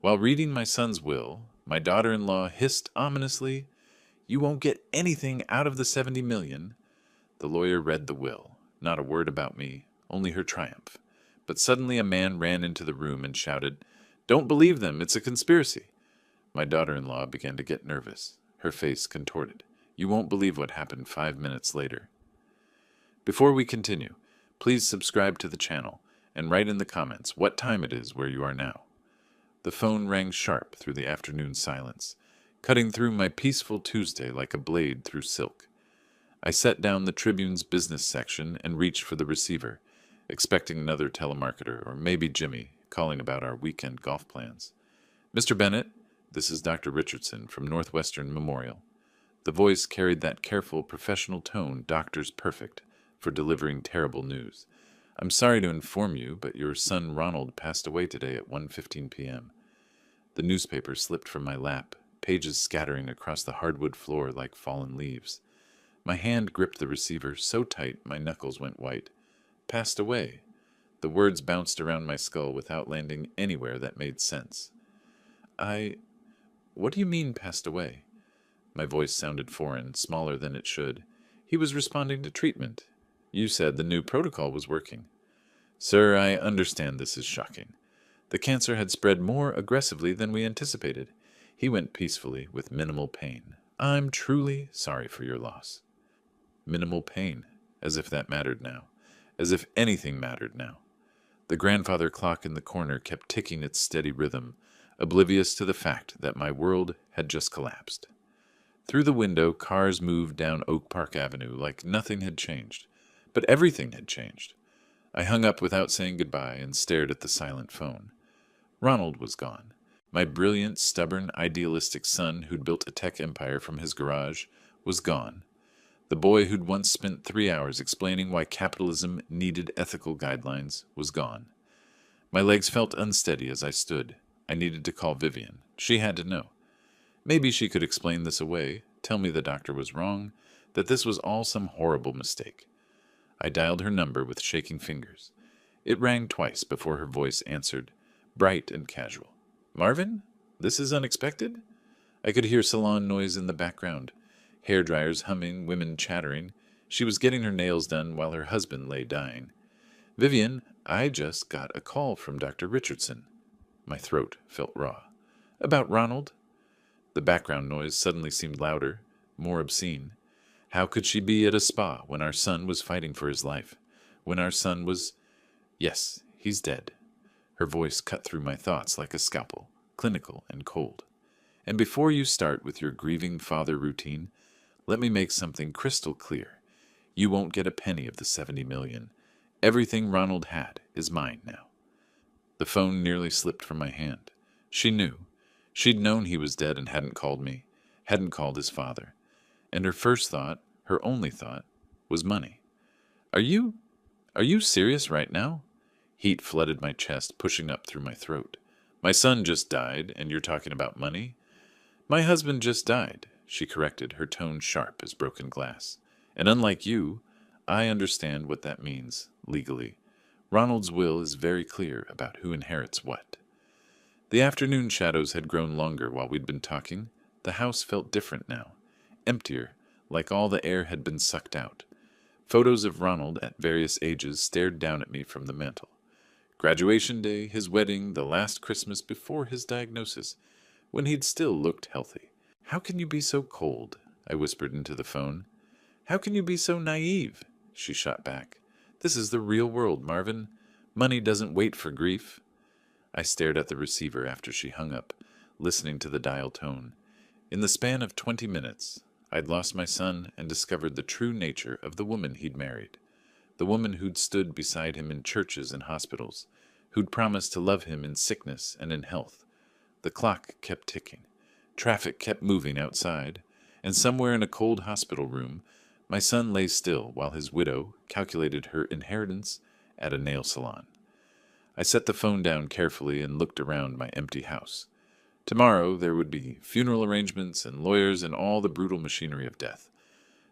While reading my son's will, my daughter-in-law hissed ominously, "You won't get anything out of the 70 million." The lawyer read the will, not a word about me, only her triumph. But suddenly a man ran into the room and shouted, "Don't believe them, it's a conspiracy." My daughter-in-law began to get nervous, her face contorted. You won't believe what happened 5 minutes later. Before we continue, please subscribe to the channel and write in the comments what time it is where you are now. The phone rang sharp through the afternoon silence, cutting through my peaceful Tuesday like a blade through silk. I set down the Tribune's business section and reached for the receiver, expecting another telemarketer or maybe Jimmy calling about our weekend golf plans. "Mr. Bennett, this is Dr. Richardson from Northwestern Memorial." The voice carried that careful, professional tone doctors perfect for delivering terrible news. "I'm sorry to inform you, but your son Ronald passed away today at 1:15 p.m. The newspaper slipped from my lap, pages scattering across the hardwood floor like fallen leaves. My hand gripped the receiver so tight my knuckles went white. "Passed away." The words bounced around my skull without landing anywhere that made sense. What do you mean passed away?" My voice sounded foreign, smaller than it should. "He was responding to treatment. You said the new protocol was working." "Sir, I understand this is shocking. The cancer had spread more aggressively than we anticipated. He went peacefully, with minimal pain. I'm truly sorry for your loss." Minimal pain, as if that mattered now. As if anything mattered now. The grandfather clock in the corner kept ticking its steady rhythm, oblivious to the fact that my world had just collapsed. Through the window, cars moved down Oak Park Avenue like nothing had changed. But everything had changed. I hung up without saying goodbye and stared at the silent phone. Ronald was gone. My brilliant, stubborn, idealistic son who'd built a tech empire from his garage was gone. The boy who'd once spent 3 hours explaining why capitalism needed ethical guidelines was gone. My legs felt unsteady as I stood. I needed to call Vivian. She had to know. Maybe she could explain this away, tell me the doctor was wrong, that this was all some horrible mistake. I dialed her number with shaking fingers. It rang twice before her voice answered, bright and casual. "Marvin? This is unexpected?" I could hear salon noise in the background. Hairdryers humming, women chattering. She was getting her nails done while her husband lay dying. "Vivian, I just got a call from Dr. Richardson." My throat felt raw. "About Ronald?" The background noise suddenly seemed louder, more obscene. How could she be at a spa when our son was fighting for his life? When our son was... Yes, he's dead. Her voice cut through my thoughts like a scalpel, clinical and cold. And before you start with your grieving father routine, let me make something crystal clear. You won't get a penny of the 70 million. Everything Ronald had is mine now. The phone nearly slipped from my hand. She knew. She'd known he was dead and hadn't called me, hadn't called his father. And her first thought, her only thought, was money. Are you serious right now?" Heat flooded my chest, pushing up through my throat. "My son just died, and you're talking about money?" "My husband just died," she corrected, her tone sharp as broken glass. "And unlike you, I understand what that means, legally. Ronald's will is very clear about who inherits what." The afternoon shadows had grown longer while we'd been talking. The house felt different now. Emptier, like all the air had been sucked out. Photos of Ronald at various ages stared down at me from the mantel. Graduation day, his wedding, the last Christmas before his diagnosis, when he'd still looked healthy. "How can you be so cold?" I whispered into the phone. "How can you be so naive?" she shot back. "This is the real world, Marvin. Money doesn't wait for grief." I stared at the receiver after she hung up, listening to the dial tone. In the span of 20 minutes, I'd lost my son and discovered the true nature of the woman he'd married. The woman who'd stood beside him in churches and hospitals, who'd promised to love him in sickness and in health. The clock kept ticking. Traffic kept moving outside, and somewhere in a cold hospital room, my son lay still while his widow calculated her inheritance at a nail salon. I set the phone down carefully and looked around my empty house. Tomorrow there would be funeral arrangements and lawyers and all the brutal machinery of death.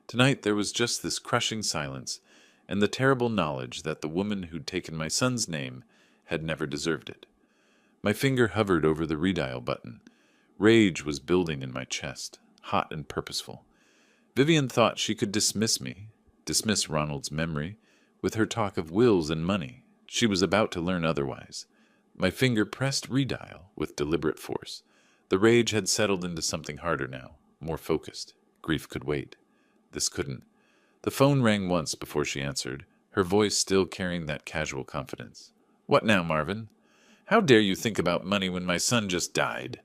Tonight there was just this crushing silence and the terrible knowledge that the woman who'd taken my son's name had never deserved it. My finger hovered over the redial button. Rage was building in my chest, hot and purposeful. Vivian thought she could dismiss me, dismiss Ronald's memory, with her talk of wills and money. She was about to learn otherwise. My finger pressed redial with deliberate force. The rage had settled into something harder now, more focused. Grief could wait. This couldn't. The phone rang once before she answered, her voice still carrying that casual confidence. "What now, Marvin? How dare you think about money when my son just died?"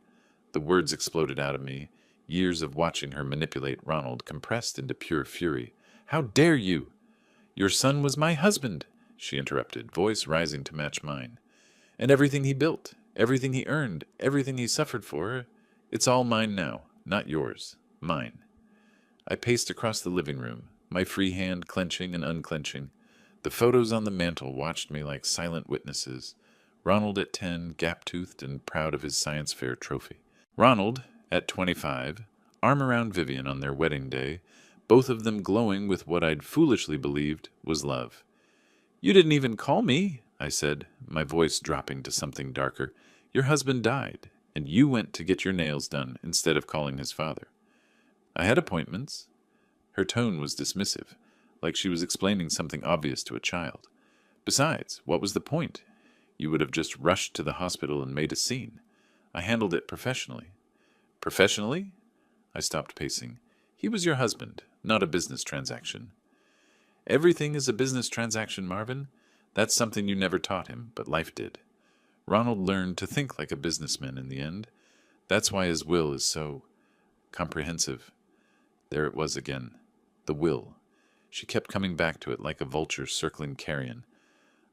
The words exploded out of me, years of watching her manipulate Ronald compressed into pure fury. "How dare you?" "Your son was my husband," she interrupted, voice rising to match mine. "And everything he built, everything he earned, everything he suffered for, it's all mine now, not yours, mine." I paced across the living room, my free hand clenching and unclenching. The photos on the mantel watched me like silent witnesses. Ronald at 10, gap-toothed and proud of his science fair trophy. Ronald, at 25, arm around Vivian on their wedding day, both of them glowing with what I'd foolishly believed was love. "You didn't even call me," I said, my voice dropping to something darker. "Your husband died, and you went to get your nails done instead of calling his father." "I had appointments." Her tone was dismissive, like she was explaining something obvious to a child. "Besides, what was the point? You would have just rushed to the hospital and made a scene. I handled it professionally." "Professionally?" I stopped pacing. "He was your husband, not a business transaction." "Everything is a business transaction, Marvin. That's something you never taught him, but life did. Ronald learned to think like a businessman in the end. That's why his will is so comprehensive." There it was again. The will. She kept coming back to it like a vulture circling carrion.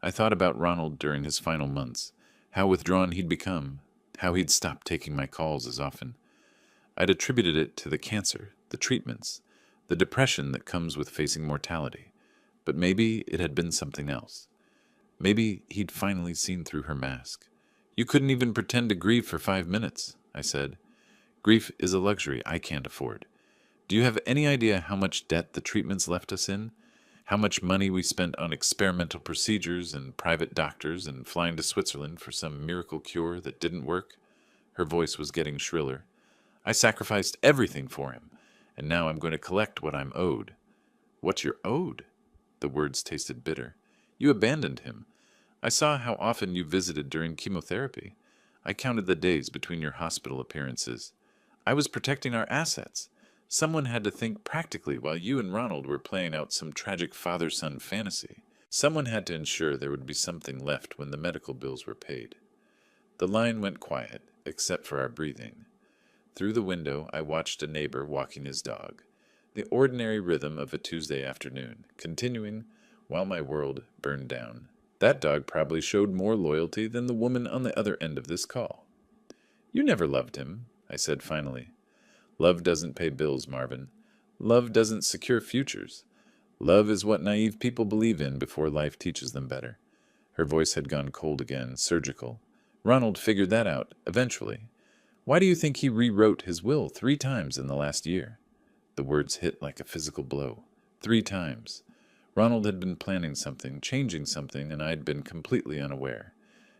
I thought about Ronald during his final months, how withdrawn he'd become, how he'd stopped taking my calls as often. I'd attributed it to the cancer, the treatments, the depression that comes with facing mortality. But maybe it had been something else. Maybe he'd finally seen through her mask. "You couldn't even pretend to grieve for 5 minutes," I said. "Grief is a luxury I can't afford. Do you have any idea how much debt the treatments left us in? How much money we spent on experimental procedures and private doctors and flying to Switzerland for some miracle cure that didn't work?" Her voice was getting shriller. "I sacrificed everything for him, and now I'm going to collect what I'm owed." "What you're owed?" The words tasted bitter. "You abandoned him. I saw how often you visited during chemotherapy. I counted the days between your hospital appearances. I was protecting our assets. Someone had to think practically while you and Ronald were playing out some tragic father-son fantasy. Someone had to ensure there would be something left when the medical bills were paid." The line went quiet, except for our breathing. Through the window, I watched a neighbor walking his dog. The ordinary rhythm of a Tuesday afternoon, continuing while my world burned down. That dog probably showed more loyalty than the woman on the other end of this call. "You never loved him," I said finally. "Love doesn't pay bills, Marvin. Love doesn't secure futures. Love is what naive people believe in before life teaches them better." Her voice had gone cold again, surgical. "Ronald figured that out, eventually. Why do you think he rewrote his will 3 times in the last year?" The words hit like a physical blow. 3 times. Ronald had been planning something, changing something, and I'd been completely unaware.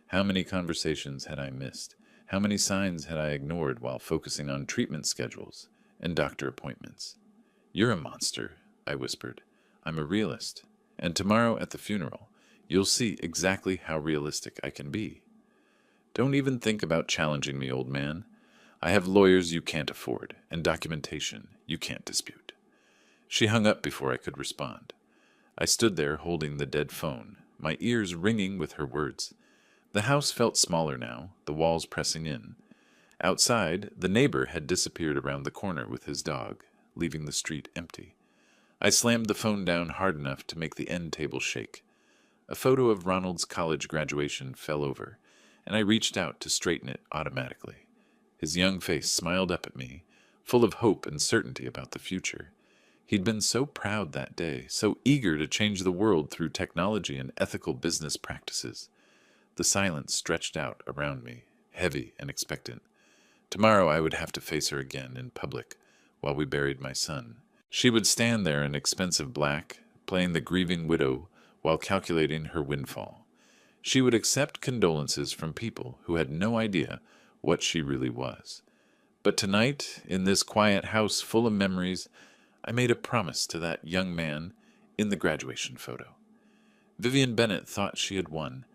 How many conversations had I missed? How many signs had I ignored while focusing on treatment schedules and doctor appointments? "You're a monster," I whispered. "I'm a realist. And tomorrow at the funeral, you'll see exactly how realistic I can be." "Don't even think about challenging me, old man. I have lawyers you can't afford, and documentation you can't dispute." She hung up before I could respond. I stood there holding the dead phone, my ears ringing with her words. The house felt smaller now, the walls pressing in. Outside, the neighbor had disappeared around the corner with his dog, leaving the street empty. I slammed the phone down hard enough to make the end table shake. A photo of Ronald's college graduation fell over, and I reached out to straighten it automatically. His young face smiled up at me, full of hope and certainty about the future. He'd been so proud that day, so eager to change the world through technology and ethical business practices. The silence stretched out around me, heavy and expectant. Tomorrow I would have to face her again in public while we buried my son. She would stand there in expensive black, playing the grieving widow while calculating her windfall. She would accept condolences from people who had no idea what she really was. But tonight, in this quiet house full of memories, I made a promise to that young man in the graduation photo. Vivian Bennett thought she had won.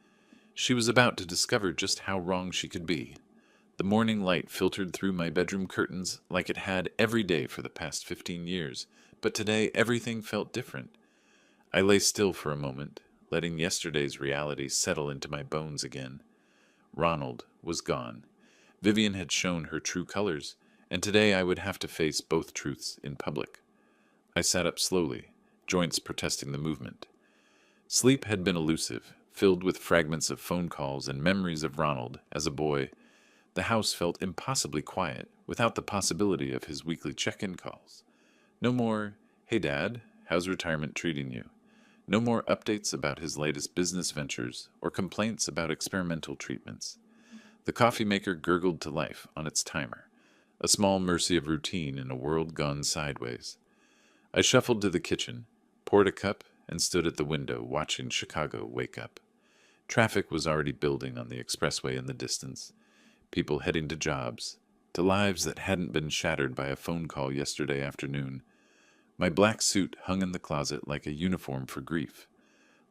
She was about to discover just how wrong she could be. The morning light filtered through my bedroom curtains like it had every day for the past 15 years, but today everything felt different. I lay still for a moment, letting yesterday's reality settle into my bones again. Ronald was gone. Vivian had shown her true colors, and today I would have to face both truths in public. I sat up slowly, joints protesting the movement. Sleep had been elusive, filled with fragments of phone calls and memories of Ronald as a boy. The house felt impossibly quiet, without the possibility of his weekly check-in calls. No more, "Hey Dad, how's retirement treating you?" No more updates about his latest business ventures or complaints about experimental treatments. The coffee maker gurgled to life on its timer, a small mercy of routine in a world gone sideways. I shuffled to the kitchen, poured a cup, and stood at the window watching Chicago wake up. Traffic was already building on the expressway in the distance. People heading to jobs, to lives that hadn't been shattered by a phone call yesterday afternoon. My black suit hung in the closet like a uniform for grief.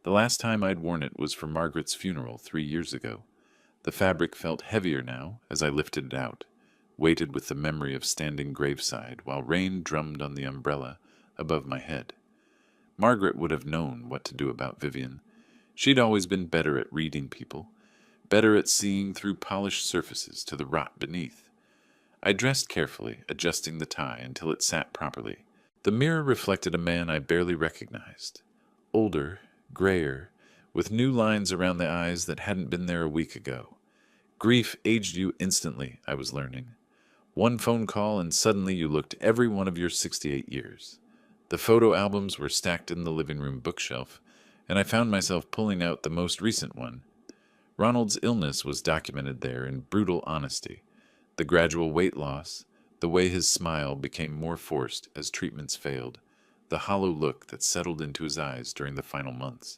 The last time I'd worn it was for Margaret's funeral 3 years ago. The fabric felt heavier now as I lifted it out, weighted with the memory of standing graveside while rain drummed on the umbrella above my head. Margaret would have known what to do about Vivian. She'd always been better at reading people, better at seeing through polished surfaces to the rot beneath. I dressed carefully, adjusting the tie until it sat properly. The mirror reflected a man I barely recognized. Older, grayer, with new lines around the eyes that hadn't been there a week ago. Grief aged you instantly, I was learning. One phone call and suddenly you looked every one of your 68 years. The photo albums were stacked in the living room bookshelf, and I found myself pulling out the most recent one. Ronald's illness was documented there in brutal honesty. The gradual weight loss, the way his smile became more forced as treatments failed, the hollow look that settled into his eyes during the final months.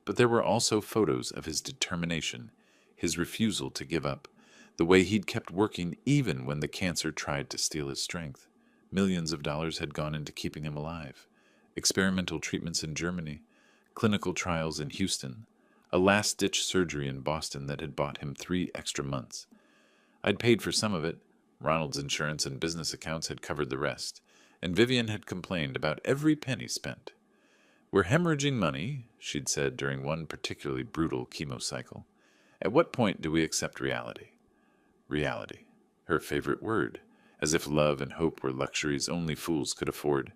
But there were also photos of his determination, his refusal to give up, the way he'd kept working even when the cancer tried to steal his strength. Millions of dollars had gone into keeping him alive. Experimental treatments in Germany, clinical trials in Houston, a last-ditch surgery in Boston that had bought him 3 extra months. I'd paid for some of it. Ronald's insurance and business accounts had covered the rest, and Vivian had complained about every penny spent. "We're hemorrhaging money," she'd said during one particularly brutal chemo cycle. "At what point do we accept reality?" Reality, her favorite word, as if love and hope were luxuries only fools could afford.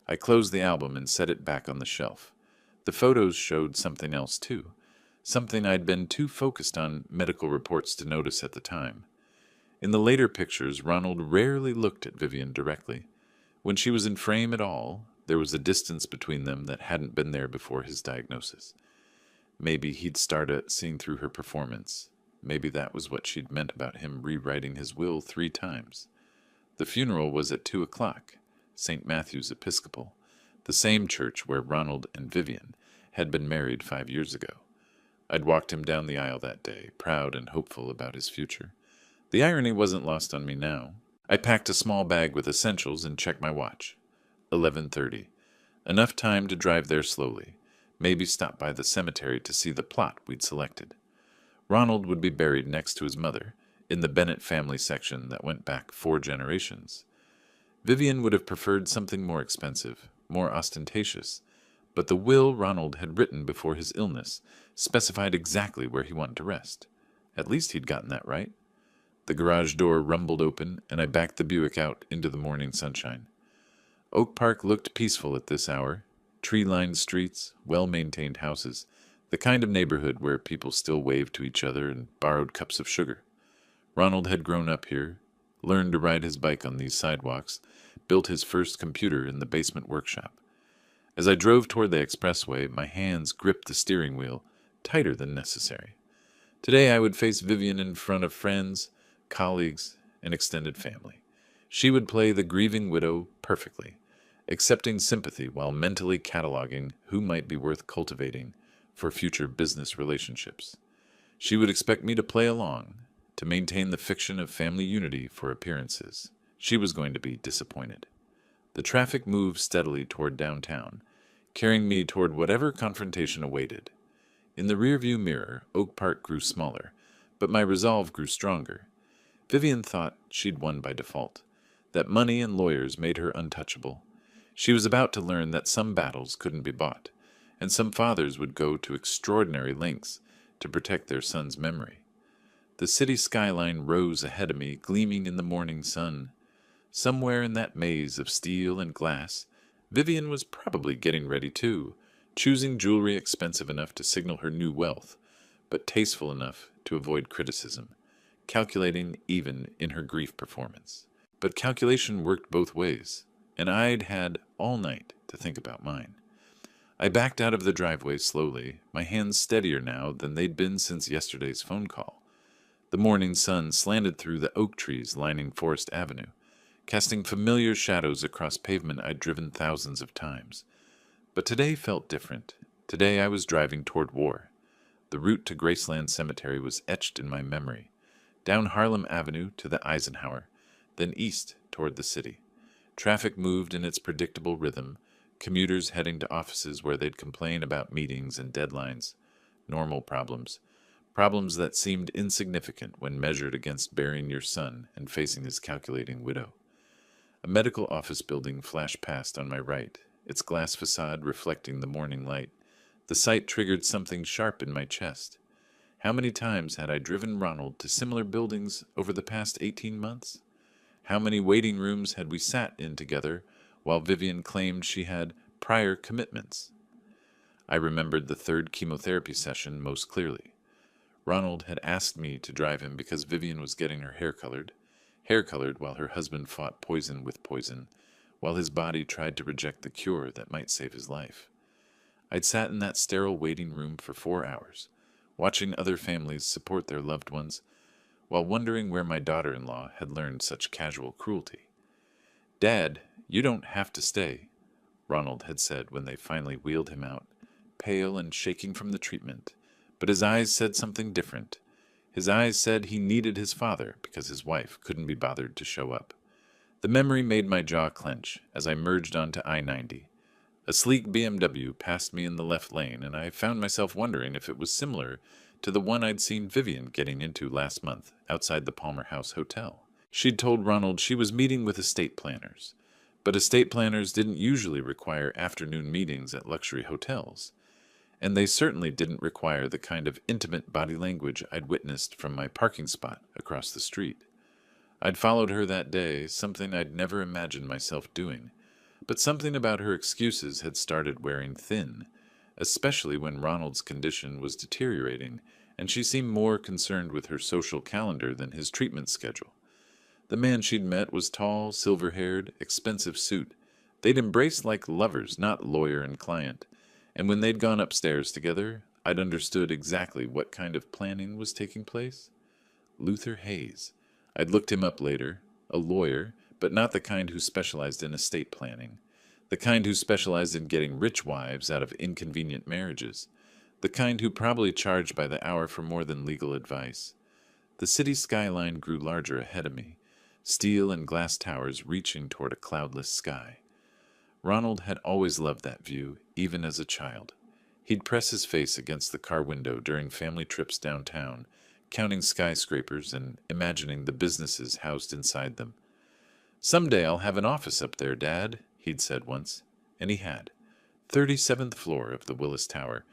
I closed the album and set it back on the shelf. The photos showed something else too, something I'd been too focused on medical reports to notice at the time. In the later pictures, Ronald rarely looked at Vivian directly. When she was in frame at all, there was a distance between them that hadn't been there before his diagnosis. Maybe he'd started seeing through her performance. Maybe that was what she'd meant about him rewriting his will 3 times. The funeral was at 2 o'clock, St. Matthew's Episcopal, the same church where Ronald and Vivian had been married 5 years ago. I'd walked him down the aisle that day, proud and hopeful about his future. The irony wasn't lost on me now. I packed a small bag with essentials and checked my watch. 11:30. Enough time to drive there slowly, maybe stop by the cemetery to see the plot we'd selected. Ronald would be buried next to his mother, in the Bennett family section that went back 4 generations. Vivian would have preferred something more expensive, more ostentatious, but the will Ronald had written before his illness specified exactly where he wanted to rest. At least he'd gotten that right. The garage door rumbled open, and I backed the Buick out into the morning sunshine. Oak Park looked peaceful at this hour. Tree-lined streets, well-maintained houses, the kind of neighborhood where people still waved to each other and borrowed cups of sugar. Ronald had grown up here, learned to ride his bike on these sidewalks, built his first computer in the basement workshop. As I drove toward the expressway, my hands gripped the steering wheel, tighter than necessary. Today I would face Vivian in front of friends, colleagues, and extended family. She would play the grieving widow perfectly, accepting sympathy while mentally cataloging who might be worth cultivating for future business relationships. She would expect me to play along, to maintain the fiction of family unity for appearances. She was going to be disappointed. The traffic moved steadily toward downtown, carrying me toward whatever confrontation awaited. In the rearview mirror, Oak Park grew smaller, but my resolve grew stronger. Vivian thought she'd won by default, that money and lawyers made her untouchable. She was about to learn that some battles couldn't be bought, and some fathers would go to extraordinary lengths to protect their son's memory. The city skyline rose ahead of me, gleaming in the morning sun. Somewhere in that maze of steel and glass, Vivian was probably getting ready too, choosing jewelry expensive enough to signal her new wealth, but tasteful enough to avoid criticism, calculating even in her grief performance. But calculation worked both ways, and I'd had all night to think about mine. I backed out of the driveway slowly, my hands steadier now than they'd been since yesterday's phone call. The morning sun slanted through the oak trees lining Forest Avenue, casting familiar shadows across pavement I'd driven thousands of times. But today felt different. Today I was driving toward war. The route to Graceland Cemetery was etched in my memory, down Harlem Avenue to the Eisenhower, then east toward the city. Traffic moved in its predictable rhythm, commuters heading to offices where they'd complain about meetings and deadlines, normal problems, problems that seemed insignificant when measured against burying your son and facing his calculating widow. A medical office building flashed past on my right, its glass facade reflecting the morning light. The sight triggered something sharp in my chest. How many times had I driven Ronald to similar buildings over the past 18 months? How many waiting rooms had we sat in together while Vivian claimed she had prior commitments? I remembered the third chemotherapy session most clearly. Ronald had asked me to drive him because Vivian was getting her hair colored while her husband fought poison with poison, while his body tried to reject the cure that might save his life. I'd sat in that sterile waiting room for 4 hours, watching other families support their loved ones, while wondering where my daughter-in-law had learned such casual cruelty. "Dad, you don't have to stay," Ronald had said when they finally wheeled him out, pale and shaking from the treatment, but his eyes said something different. His eyes said he needed his father because his wife couldn't be bothered to show up. The memory made my jaw clench as I merged onto I-90. A sleek BMW passed me in the left lane, and I found myself wondering if it was similar to the one I'd seen Vivian getting into last month outside the Palmer House Hotel. She'd told Ronald she was meeting with estate planners, but estate planners didn't usually require afternoon meetings at luxury hotels, and they certainly didn't require the kind of intimate body language I'd witnessed from my parking spot across the street. I'd followed her that day, something I'd never imagined myself doing, but something about her excuses had started wearing thin, especially when Ronald's condition was deteriorating, and she seemed more concerned with her social calendar than his treatment schedule. The man she'd met was tall, silver-haired, expensive suit. They'd embraced like lovers, not lawyer and client, and when they'd gone upstairs together, I'd understood exactly what kind of planning was taking place. Luther Hayes. I'd looked him up later, a lawyer, but not the kind who specialized in estate planning, the kind who specialized in getting rich wives out of inconvenient marriages, the kind who probably charged by the hour for more than legal advice. The city skyline grew larger ahead of me, steel and glass towers reaching toward a cloudless sky. Ronald had always loved that view, even as a child. He'd press his face against the car window during family trips downtown, counting skyscrapers and imagining the businesses housed inside them. "Someday I'll have an office up there, Dad," he'd said once, and he had. 37th floor of the Willis Tower,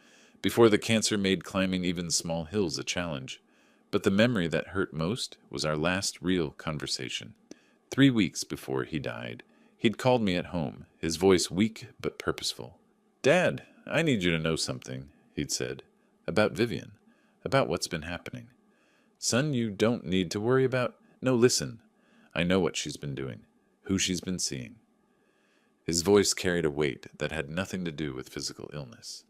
before the cancer made climbing even small hills a challenge. But the memory that hurt most was our last real conversation. 3 weeks before he died, he'd called me at home, his voice weak but purposeful. "Dad, I need you to know something," he'd said, "about Vivian, about what's been happening. Son, you don't need to worry about... No, listen. I know what she's been doing, who she's been seeing." His voice carried a weight that had nothing to do with physical illness.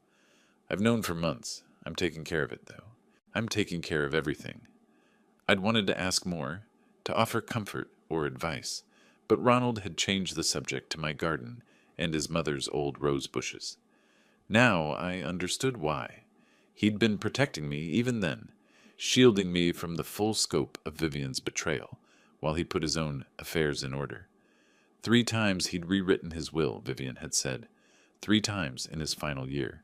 "I've known for months. I'm taking care of it, though. I'm taking care of everything." I'd wanted to ask more, to offer comfort or advice, but Ronald had changed the subject to my garden and his mother's old rose bushes. Now I understood why. He'd been protecting me even then, shielding me from the full scope of Vivian's betrayal, while he put his own affairs in order. 3 times he'd rewritten his will, Vivian had said. 3 times in his final year.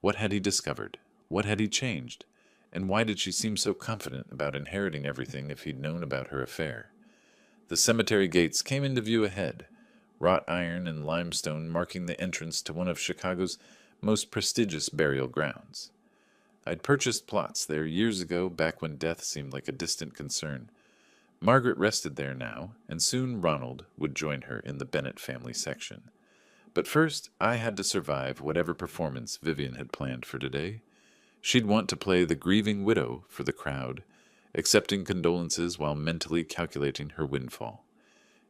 What had he discovered? What had he changed? And why did she seem so confident about inheriting everything if he'd known about her affair? The cemetery gates came into view ahead, wrought iron and limestone marking the entrance to one of Chicago's most prestigious burial grounds. I'd purchased plots there years ago, back when death seemed like a distant concern. Margaret rested there now, and soon Ronald would join her in the Bennett family section. But first, I had to survive whatever performance Vivian had planned for today. She'd want to play the grieving widow for the crowd, accepting condolences while mentally calculating her windfall.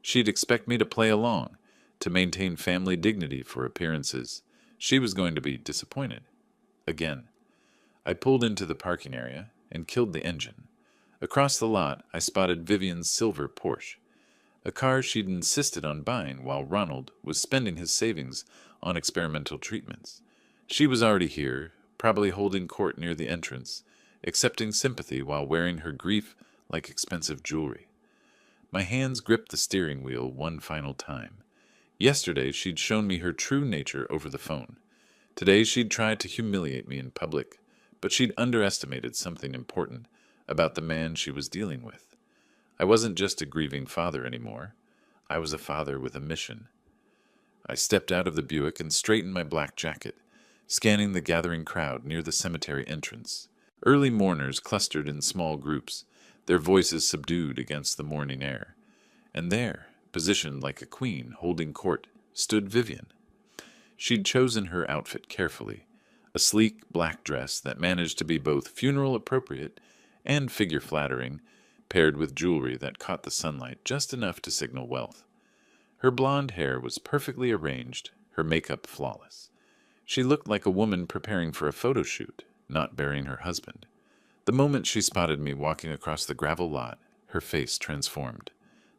She'd expect me to play along, to maintain family dignity for appearances. She was going to be disappointed. Again. I pulled into the parking area and killed the engine. Across the lot, I spotted Vivian's silver Porsche, a car she'd insisted on buying while Ronald was spending his savings on experimental treatments. She was already here, probably holding court near the entrance, accepting sympathy while wearing her grief like expensive jewelry. My hands gripped the steering wheel one final time. Yesterday, she'd shown me her true nature over the phone. Today, she'd tried to humiliate me in public, but she'd underestimated something important about the man she was dealing with. I wasn't just a grieving father anymore. I was a father with a mission. I stepped out of the Buick and straightened my black jacket, scanning the gathering crowd near the cemetery entrance. Early mourners clustered in small groups, their voices subdued against the morning air. And there, positioned like a queen holding court, stood Vivian. She'd chosen her outfit carefully, a sleek black dress that managed to be both funeral appropriate and figure flattering, paired with jewelry that caught the sunlight just enough to signal wealth. Her blonde hair was perfectly arranged, her makeup flawless. She looked like a woman preparing for a photo shoot, not burying her husband. The moment she spotted me walking across the gravel lot, her face transformed.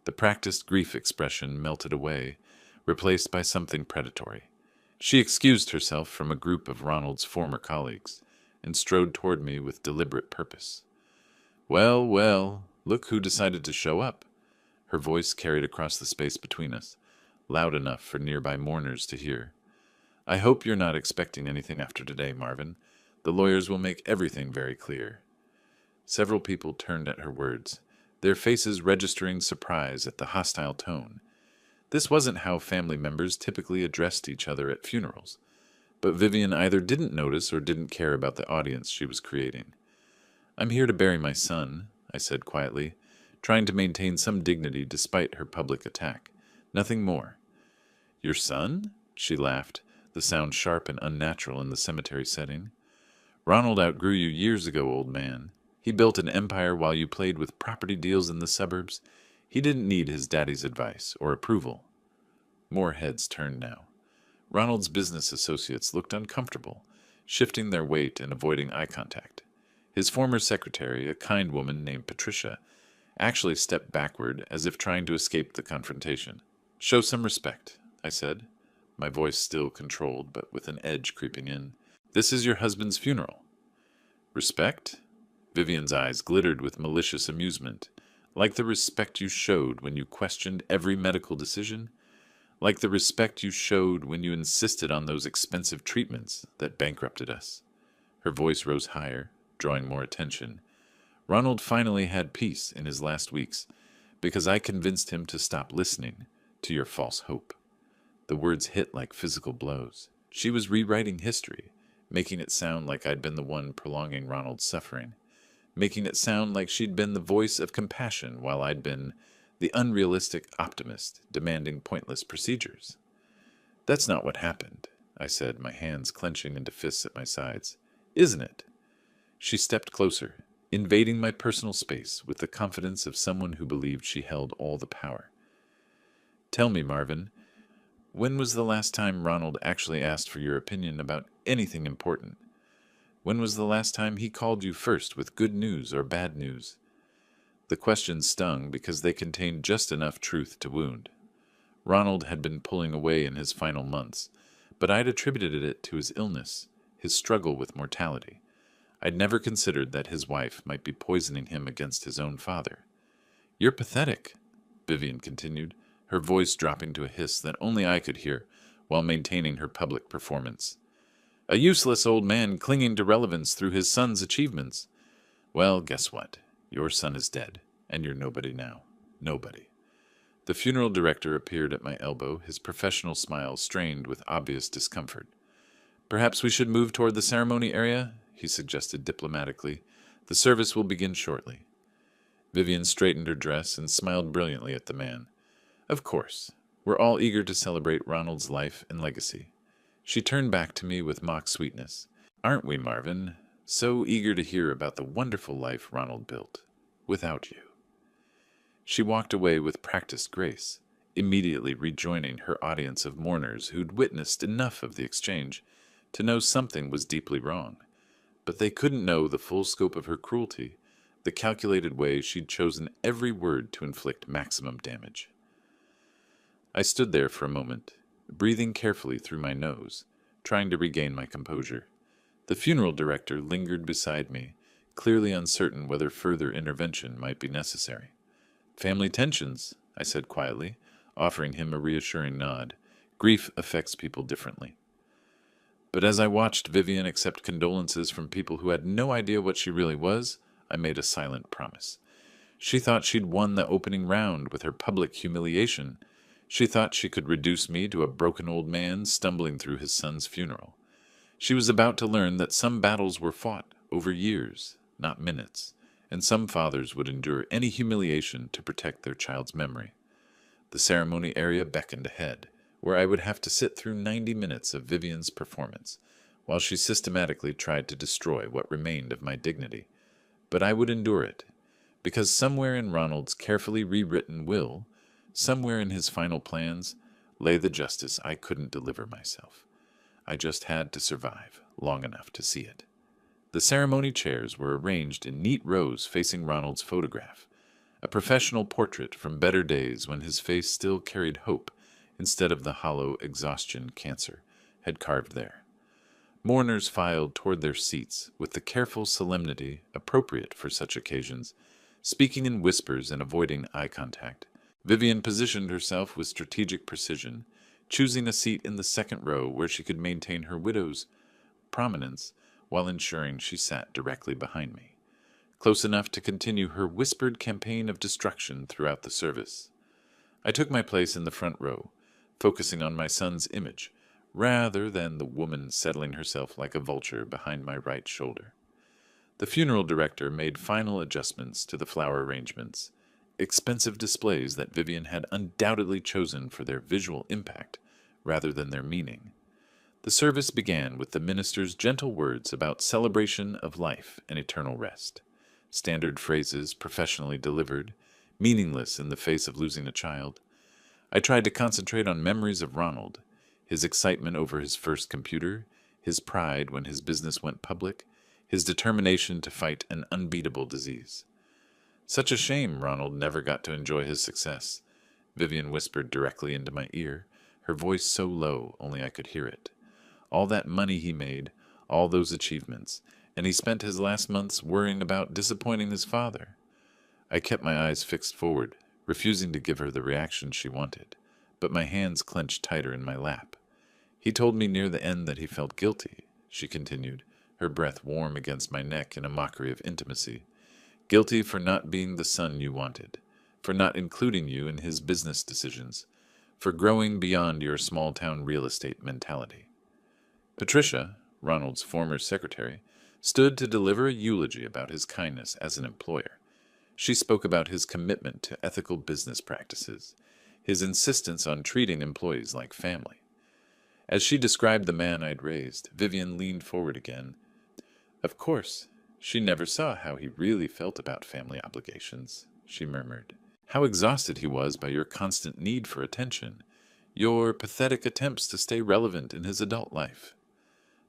The practiced grief expression melted away, replaced by something predatory. She excused herself from a group of Ronald's former colleagues and strode toward me with deliberate purpose. "Well, well, look who decided to show up." Her voice carried across the space between us, loud enough for nearby mourners to hear. "I hope you're not expecting anything after today, Marvin. The lawyers will make everything very clear." Several people turned at her words, their faces registering surprise at the hostile tone. This wasn't how family members typically addressed each other at funerals, but Vivian either didn't notice or didn't care about the audience she was creating. "I'm here to bury my son," I said quietly, trying to maintain some dignity despite her public attack. Nothing more. "Your son?" She laughed, the sound sharp and unnatural in the cemetery setting. "Ronald outgrew you years ago, old man. He built an empire while you played with property deals in the suburbs. He didn't need his daddy's advice or approval." More heads turned now. Ronald's business associates looked uncomfortable, shifting their weight and avoiding eye contact. His former secretary, a kind woman named Patricia, actually stepped backward as if trying to escape the confrontation. "Show some respect," I said, my voice still controlled but with an edge creeping in. "This is your husband's funeral." "Respect?" Vivian's eyes glittered with malicious amusement. "Like the respect you showed when you questioned every medical decision? Like the respect you showed when you insisted on those expensive treatments that bankrupted us?" Her voice rose higher, drawing more attention. "Ronald finally had peace in his last weeks, because I convinced him to stop listening to your false hope." The words hit like physical blows. She was rewriting history, making it sound like I'd been the one prolonging Ronald's suffering, making it sound like she'd been the voice of compassion while I'd been the unrealistic optimist demanding pointless procedures. "That's not what happened," I said, my hands clenching into fists at my sides. "Isn't it?" She stepped closer, invading my personal space with the confidence of someone who believed she held all the power. "Tell me, Marvin, when was the last time Ronald actually asked for your opinion about anything important? When was the last time he called you first with good news or bad news?" The questions stung because they contained just enough truth to wound. Ronald had been pulling away in his final months, but I'd attributed it to his illness, his struggle with mortality. I'd never considered that his wife might be poisoning him against his own father. "You're pathetic," Vivian continued, her voice dropping to a hiss that only I could hear while maintaining her public performance. "A useless old man clinging to relevance through his son's achievements. Well, guess what? Your son is dead, and you're nobody now. Nobody." The funeral director appeared at my elbow, his professional smile strained with obvious discomfort. "Perhaps we should move toward the ceremony area," he suggested diplomatically. "The service will begin shortly." Vivian straightened her dress and smiled brilliantly at the man. "Of course. We're all eager to celebrate Ronald's life and legacy." She turned back to me with mock sweetness. "Aren't we, Marvin? So eager to hear about the wonderful life Ronald built. Without you." She walked away with practiced grace, immediately rejoining her audience of mourners who'd witnessed enough of the exchange to know something was deeply wrong. But they couldn't know the full scope of her cruelty, the calculated way she'd chosen every word to inflict maximum damage. I stood there for a moment, breathing carefully through my nose, trying to regain my composure. The funeral director lingered beside me, clearly uncertain whether further intervention might be necessary. "Family tensions," I said quietly, offering him a reassuring nod. "Grief affects people differently." But as I watched Vivian accept condolences from people who had no idea what she really was, I made a silent promise. She thought she'd won the opening round with her public humiliation. She thought she could reduce me to a broken old man stumbling through his son's funeral. She was about to learn that some battles were fought over years, not minutes, and some fathers would endure any humiliation to protect their child's memory. The ceremony area beckoned ahead, where I would have to sit through 90 minutes of Vivian's performance, while she systematically tried to destroy what remained of my dignity. But I would endure it, because somewhere in Ronald's carefully rewritten will, somewhere in his final plans, lay the justice I couldn't deliver myself. I just had to survive long enough to see it. The ceremony chairs were arranged in neat rows facing Ronald's photograph, a professional portrait from better days when his face still carried hope instead of the hollow exhaustion cancer had carved there. Mourners filed toward their seats with the careful solemnity appropriate for such occasions, speaking in whispers and avoiding eye contact. Vivian positioned herself with strategic precision, choosing a seat in the second row where she could maintain her widow's prominence while ensuring she sat directly behind me, close enough to continue her whispered campaign of destruction throughout the service. I took my place in the front row, focusing on my son's image, rather than the woman settling herself like a vulture behind my right shoulder. The funeral director made final adjustments to the flower arrangements, expensive displays that Vivian had undoubtedly chosen for their visual impact rather than their meaning. The service began with the minister's gentle words about celebration of life and eternal rest, standard phrases professionally delivered, meaningless in the face of losing a child. I tried to concentrate on memories of Ronald, his excitement over his first computer, his pride when his business went public, his determination to fight an unbeatable disease. "Such a shame Ronald never got to enjoy his success," Vivian whispered directly into my ear, her voice so low only I could hear it. "All that money he made, all those achievements, and he spent his last months worrying about disappointing his father." I kept my eyes fixed forward, refusing to give her the reaction she wanted, but my hands clenched tighter in my lap. "He told me near the end that he felt guilty," she continued, her breath warm against my neck in a mockery of intimacy. "Guilty for not being the son you wanted, for not including you in his business decisions, for growing beyond your small-town real estate mentality." Patricia, Ronald's former secretary, stood to deliver a eulogy about his kindness as an employer. She spoke about his commitment to ethical business practices, his insistence on treating employees like family. As she described the man I'd raised, Vivian leaned forward again. "Of course, she never saw how he really felt about family obligations," she murmured. "How exhausted he was by your constant need for attention, your pathetic attempts to stay relevant in his adult life."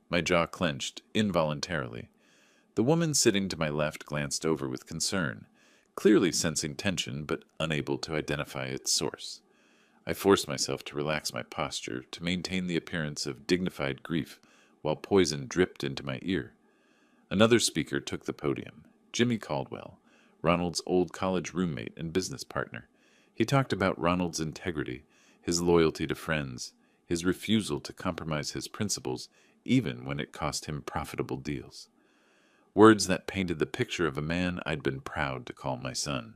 My jaw clenched, involuntarily. The woman sitting to my left glanced over with concern, clearly sensing tension but unable to identify its source. I forced myself to relax my posture to maintain the appearance of dignified grief while poison dripped into my ear. Another speaker took the podium, Jimmy Caldwell, Ronald's old college roommate and business partner. He talked about Ronald's integrity, his loyalty to friends, his refusal to compromise his principles even when it cost him profitable deals. Words that painted the picture of a man I'd been proud to call my son.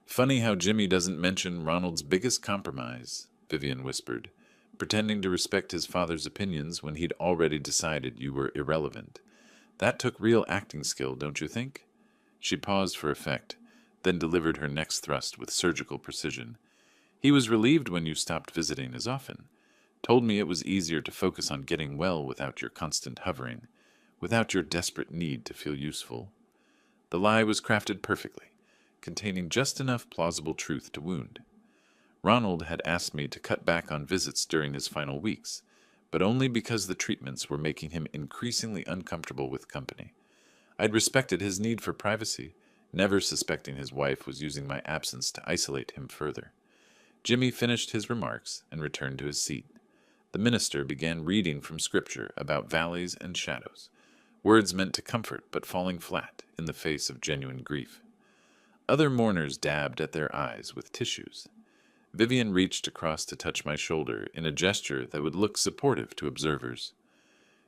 "Funny how Jimmy doesn't mention Ronald's biggest compromise," Vivian whispered, pretending to respect his father's opinions when he'd already decided you were irrelevant. "That took real acting skill, don't you think?" She paused for effect, then delivered her next thrust with surgical precision. "He was relieved when you stopped visiting as often. Told me it was easier to focus on getting well without your constant hovering, without your desperate need to feel useful." The lie was crafted perfectly, containing just enough plausible truth to wound. Ronald had asked me to cut back on visits during his final weeks, but only because the treatments were making him increasingly uncomfortable with company. I'd respected his need for privacy, never suspecting his wife was using my absence to isolate him further. Jimmy finished his remarks and returned to his seat. The minister began reading from Scripture about valleys and shadows, words meant to comfort but falling flat in the face of genuine grief. Other mourners dabbed at their eyes with tissues. Vivian reached across to touch my shoulder in a gesture that would look supportive to observers.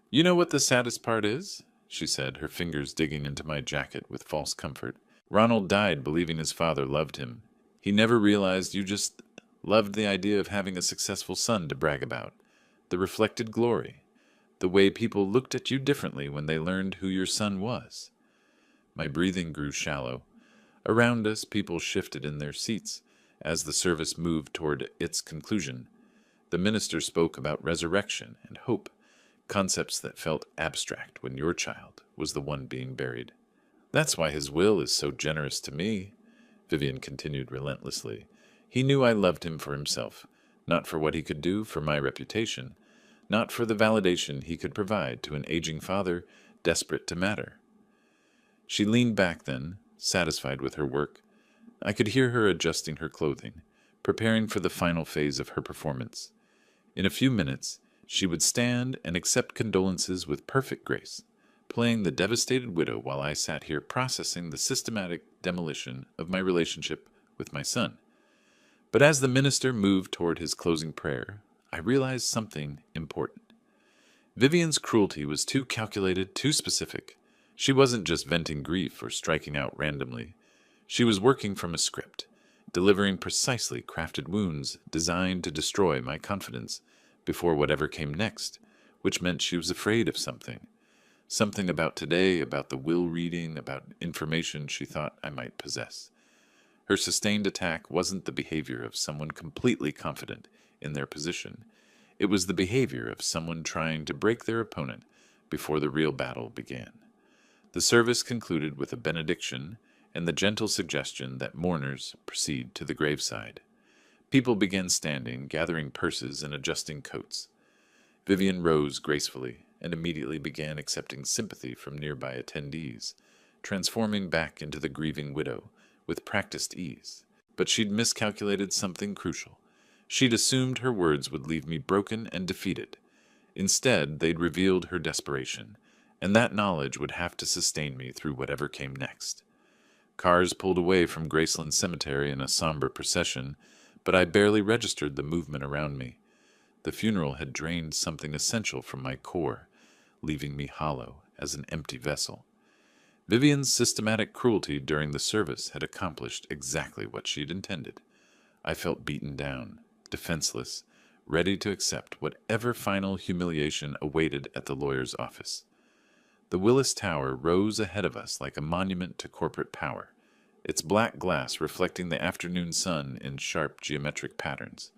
"You know what the saddest part is?" she said, her fingers digging into my jacket with false comfort. "Ronald died believing his father loved him. He never realized you just loved the idea of having a successful son to brag about, the reflected glory, the way people looked at you differently when they learned who your son was." My breathing grew shallow. Around us, people shifted in their seats as the service moved toward its conclusion. The minister spoke about resurrection and hope, concepts that felt abstract when your child was the one being buried. "That's why his will is so generous to me," Vivian continued relentlessly. "He knew I loved him for himself, not for what he could do for my reputation, not for the validation he could provide to an aging father desperate to matter." She leaned back then, satisfied with her work. I could hear her adjusting her clothing, preparing for the final phase of her performance. In a few minutes, she would stand and accept condolences with perfect grace, playing the devastated widow while I sat here processing the systematic demolition of my relationship with my son. But as the minister moved toward his closing prayer, I realized something important. Vivian's cruelty was too calculated, too specific. She wasn't just venting grief or striking out randomly. She was working from a script, delivering precisely crafted wounds designed to destroy my confidence before whatever came next, which meant she was afraid of something. Something about today, about the will reading, about information she thought I might possess. Her sustained attack wasn't the behavior of someone completely confident in their position. It was the behavior of someone trying to break their opponent before the real battle began. The service concluded with a benediction and the gentle suggestion that mourners proceed to the graveside. People began standing, gathering purses and adjusting coats. Vivian rose gracefully and immediately began accepting sympathy from nearby attendees, transforming back into the grieving widow with practiced ease. But she'd miscalculated something crucial. She'd assumed her words would leave me broken and defeated. Instead, they'd revealed her desperation, and that knowledge would have to sustain me through whatever came next. Cars pulled away from Graceland Cemetery in a somber procession, but I barely registered the movement around me. The funeral had drained something essential from my core, leaving me hollow as an empty vessel. Vivian's systematic cruelty during the service had accomplished exactly what she'd intended. I felt beaten down, defenseless, ready to accept whatever final humiliation awaited at the lawyer's office. The Willis Tower rose ahead of us like a monument to corporate power, its black glass reflecting the afternoon sun in sharp geometric patterns.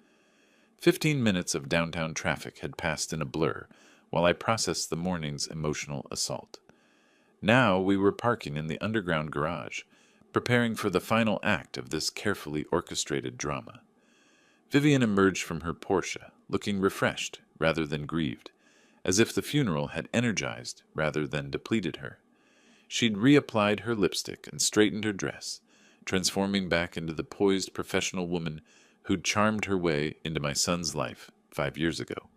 15 minutes of downtown traffic had passed in a blur while I processed the morning's emotional assault. Now we were parking in the underground garage, preparing for the final act of this carefully orchestrated drama. Vivian emerged from her Porsche, looking refreshed rather than grieved, as if the funeral had energized rather than depleted her. She'd reapplied her lipstick and straightened her dress, transforming back into the poised professional woman who'd charmed her way into my son's life 5 years ago.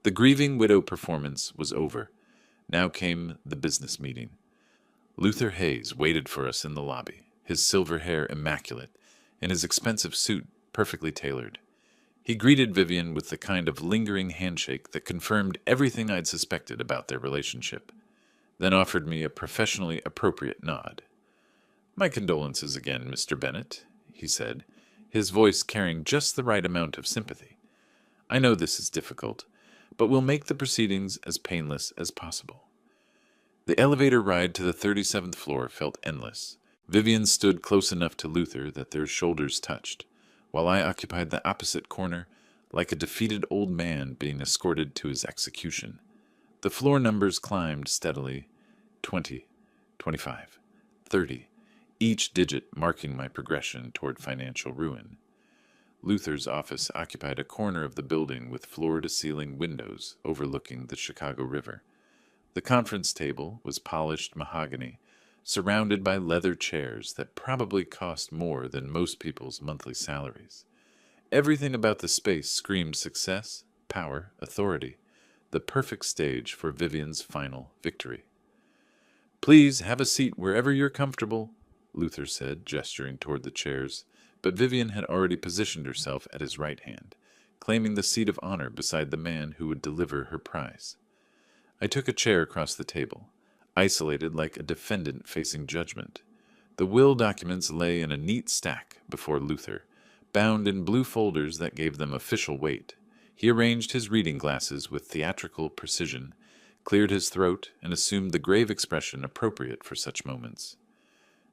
The grieving widow performance was over. Now came the business meeting. Luther Hayes waited for us in the lobby, his silver hair immaculate, and his expensive suit perfectly tailored. He greeted Vivian with the kind of lingering handshake that confirmed everything I'd suspected about their relationship, then offered me a professionally appropriate nod. "My condolences again, Mr. Bennet," he said, his voice carrying just the right amount of sympathy. "I know this is difficult, but we'll make the proceedings as painless as possible." The elevator ride to the 37th floor felt endless. Vivian stood close enough to Luther that their shoulders touched, while I occupied the opposite corner like a defeated old man being escorted to his execution. The floor numbers climbed steadily, 20, 25, 30, each digit marking my progression toward financial ruin. Luther's office occupied a corner of the building with floor-to-ceiling windows overlooking the Chicago River. The conference table was polished mahogany, surrounded by leather chairs that probably cost more than most people's monthly salaries. Everything about the space screamed success, power, authority, the perfect stage for Vivian's final victory. "Please have a seat wherever you're comfortable," Luther said, gesturing toward the chairs, but Vivian had already positioned herself at his right hand, claiming the seat of honor beside the man who would deliver her prize. I took a chair across the table, isolated like a defendant facing judgment. The will documents lay in a neat stack before Luther, bound in blue folders that gave them official weight. He arranged his reading glasses with theatrical precision, cleared his throat, and assumed the grave expression appropriate for such moments.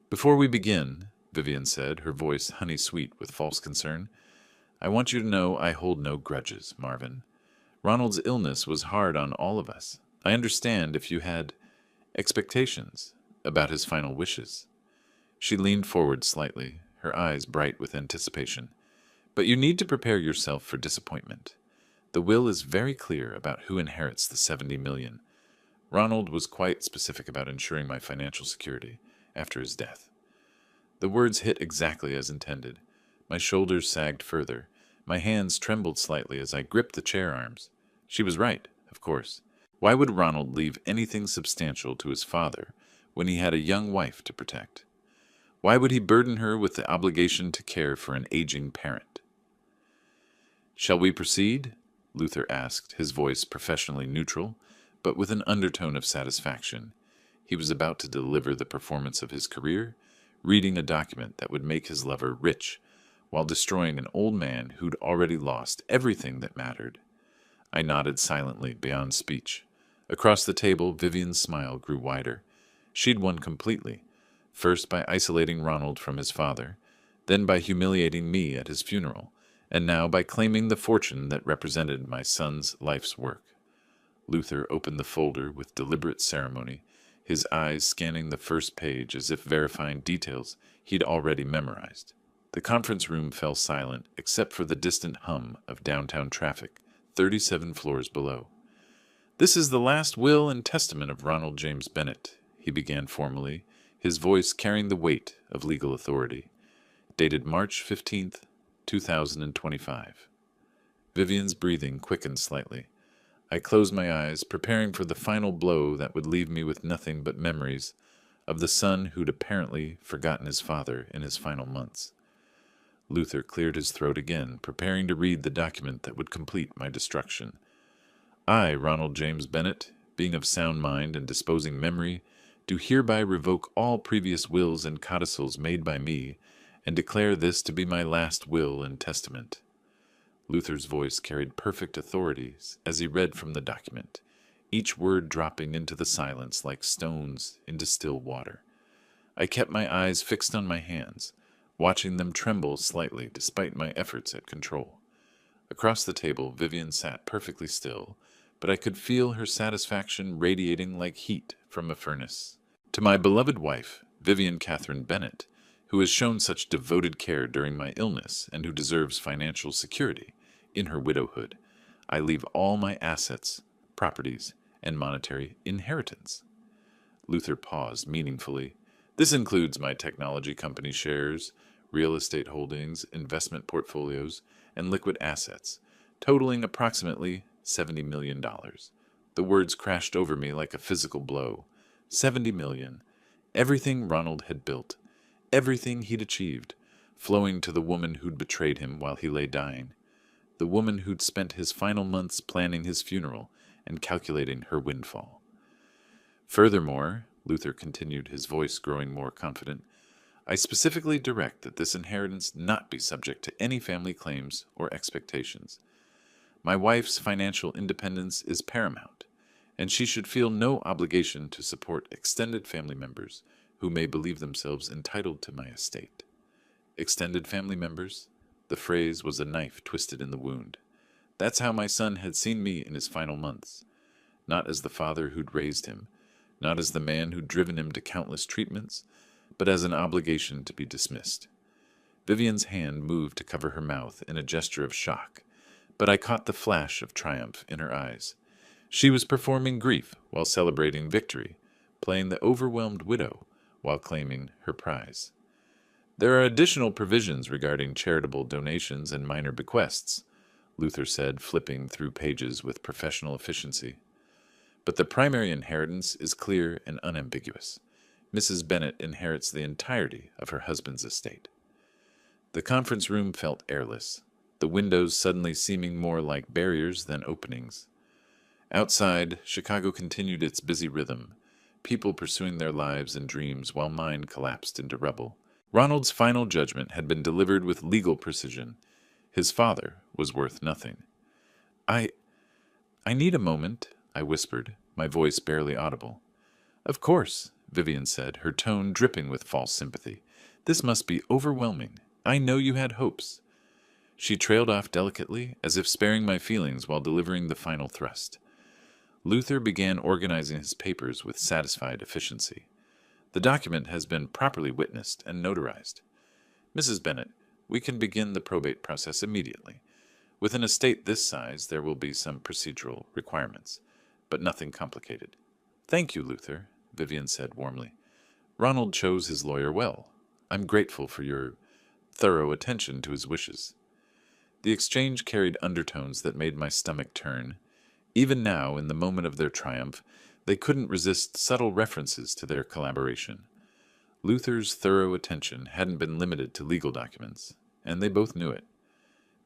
"Before we begin," Vivian said, her voice honey-sweet with false concern, "I want you to know I hold no grudges, Marvin. Ronald's illness was hard on all of us. I understand if you had expectations about his final wishes." She leaned forward slightly, her eyes bright with anticipation. "But you need to prepare yourself for disappointment. The will is very clear about who inherits the $70 million. Ronald was quite specific about ensuring my financial security after his death." The words hit exactly as intended. My shoulders sagged further. My hands trembled slightly as I gripped the chair arms. She was right, of course. Why would Ronald leave anything substantial to his father when he had a young wife to protect? Why would he burden her with the obligation to care for an aging parent? "Shall we proceed?" Luther asked, his voice professionally neutral, but with an undertone of satisfaction. He was about to deliver the performance of his career, reading a document that would make his lover rich, while destroying an old man who'd already lost everything that mattered. I nodded silently beyond speech. Across the table, Vivian's smile grew wider. She'd won completely, first by isolating Ronald from his father, then by humiliating me at his funeral, and now by claiming the fortune that represented my son's life's work. Luther opened the folder with deliberate ceremony, his eyes scanning the first page as if verifying details he'd already memorized. The conference room fell silent except for the distant hum of downtown traffic 37 floors below. "This is the last will and testament of Ronald James Bennet," he began formally, his voice carrying the weight of legal authority. "Dated March 15th, 2025. Vivian's breathing quickened slightly. I closed my eyes, preparing for the final blow that would leave me with nothing but memories of the son who'd apparently forgotten his father in his final months. Luther cleared his throat again, preparing to read the document that would complete my destruction. "I, Ronald James Bennet, being of sound mind and disposing memory, do hereby revoke all previous wills and codicils made by me, and declare this to be my last will and testament." Luther's voice carried perfect authority as he read from the document, each word dropping into the silence like stones into still water. I kept my eyes fixed on my hands, watching them tremble slightly despite my efforts at control. Across the table, Vivian sat perfectly still, but I could feel her satisfaction radiating like heat from a furnace. "To my beloved wife, Vivian Catherine Bennet, who has shown such devoted care during my illness and who deserves financial security in her widowhood, I leave all my assets, properties, and monetary inheritance." Luther paused meaningfully. "This includes my technology company shares, real estate holdings, investment portfolios, and liquid assets, totaling approximately $70 million. The words crashed over me like a physical blow. $70 million. Everything Ronald had built, everything he'd achieved, flowing to the woman who'd betrayed him while he lay dying, the woman who'd spent his final months planning his funeral and calculating her windfall. Furthermore, Luther continued, his voice growing more confident, I specifically direct that this inheritance not be subject to any family claims or expectations. My wife's financial independence is paramount, and she should feel no obligation to support extended family members who may believe themselves entitled to my estate. Extended family members? The phrase was a knife twisted in the wound. That's how my son had seen me in his final months. Not as the father who'd raised him, not as the man who'd driven him to countless treatments, but as an obligation to be dismissed. Vivian's hand moved to cover her mouth in a gesture of shock, but I caught the flash of triumph in her eyes. She was performing grief while celebrating victory, playing the overwhelmed widow while claiming her prize. There are additional provisions regarding charitable donations and minor bequests, Luther said, flipping through pages with professional efficiency. But the primary inheritance is clear and unambiguous. Mrs. Bennet inherits the entirety of her husband's estate. The conference room felt airless, the windows suddenly seeming more like barriers than openings. Outside, Chicago continued its busy rhythm, people pursuing their lives and dreams while mine collapsed into rubble. Ronald's final judgment had been delivered with legal precision. His father was worth nothing. I need a moment, I whispered, my voice barely audible. Of course, Vivian said, her tone dripping with false sympathy. This must be overwhelming. I know you had hopes. She trailed off delicately, as if sparing my feelings while delivering the final thrust. Luther began organizing his papers with satisfied efficiency. The document has been properly witnessed and notarized. Mrs. Bennet, we can begin the probate process immediately. With an estate this size, there will be some procedural requirements, but nothing complicated. Thank you, Luther, Vivian said warmly. Ronald chose his lawyer well. I'm grateful for your thorough attention to his wishes. The exchange carried undertones that made my stomach turn. Even now, in the moment of their triumph, they couldn't resist subtle references to their collaboration. Luther's thorough attention hadn't been limited to legal documents, and they both knew it.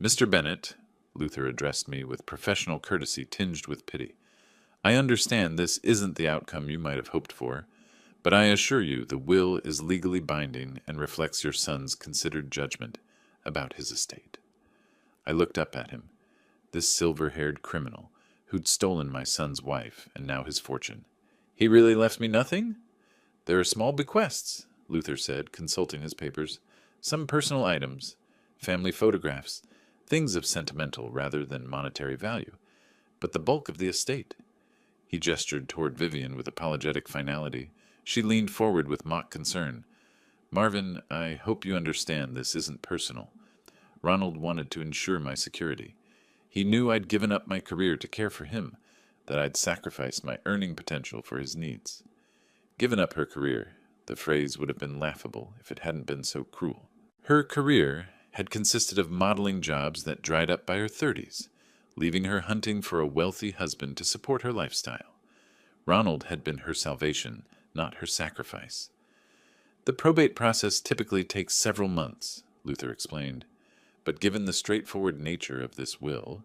Mr. Bennet, Luther addressed me with professional courtesy tinged with pity, I understand this isn't the outcome you might have hoped for, but I assure you the will is legally binding and reflects your son's considered judgment about his estate. I looked up at him, this silver-haired criminal who'd stolen my son's wife and now his fortune. He really left me nothing? There are small bequests, Luther said, consulting his papers. Some personal items, family photographs, things of sentimental rather than monetary value. But the bulk of the estate. He gestured toward Vivian with apologetic finality. She leaned forward with mock concern. Marvin, I hope you understand this isn't personal. Ronald wanted to ensure my security. He knew I'd given up my career to care for him, that I'd sacrificed my earning potential for his needs. Given up her career, the phrase would have been laughable if it hadn't been so cruel. Her career had consisted of modeling jobs that dried up by her 30s, leaving her hunting for a wealthy husband to support her lifestyle. Ronald had been her salvation, not her sacrifice. The probate process typically takes several months, Luther explained. But given the straightforward nature of this will,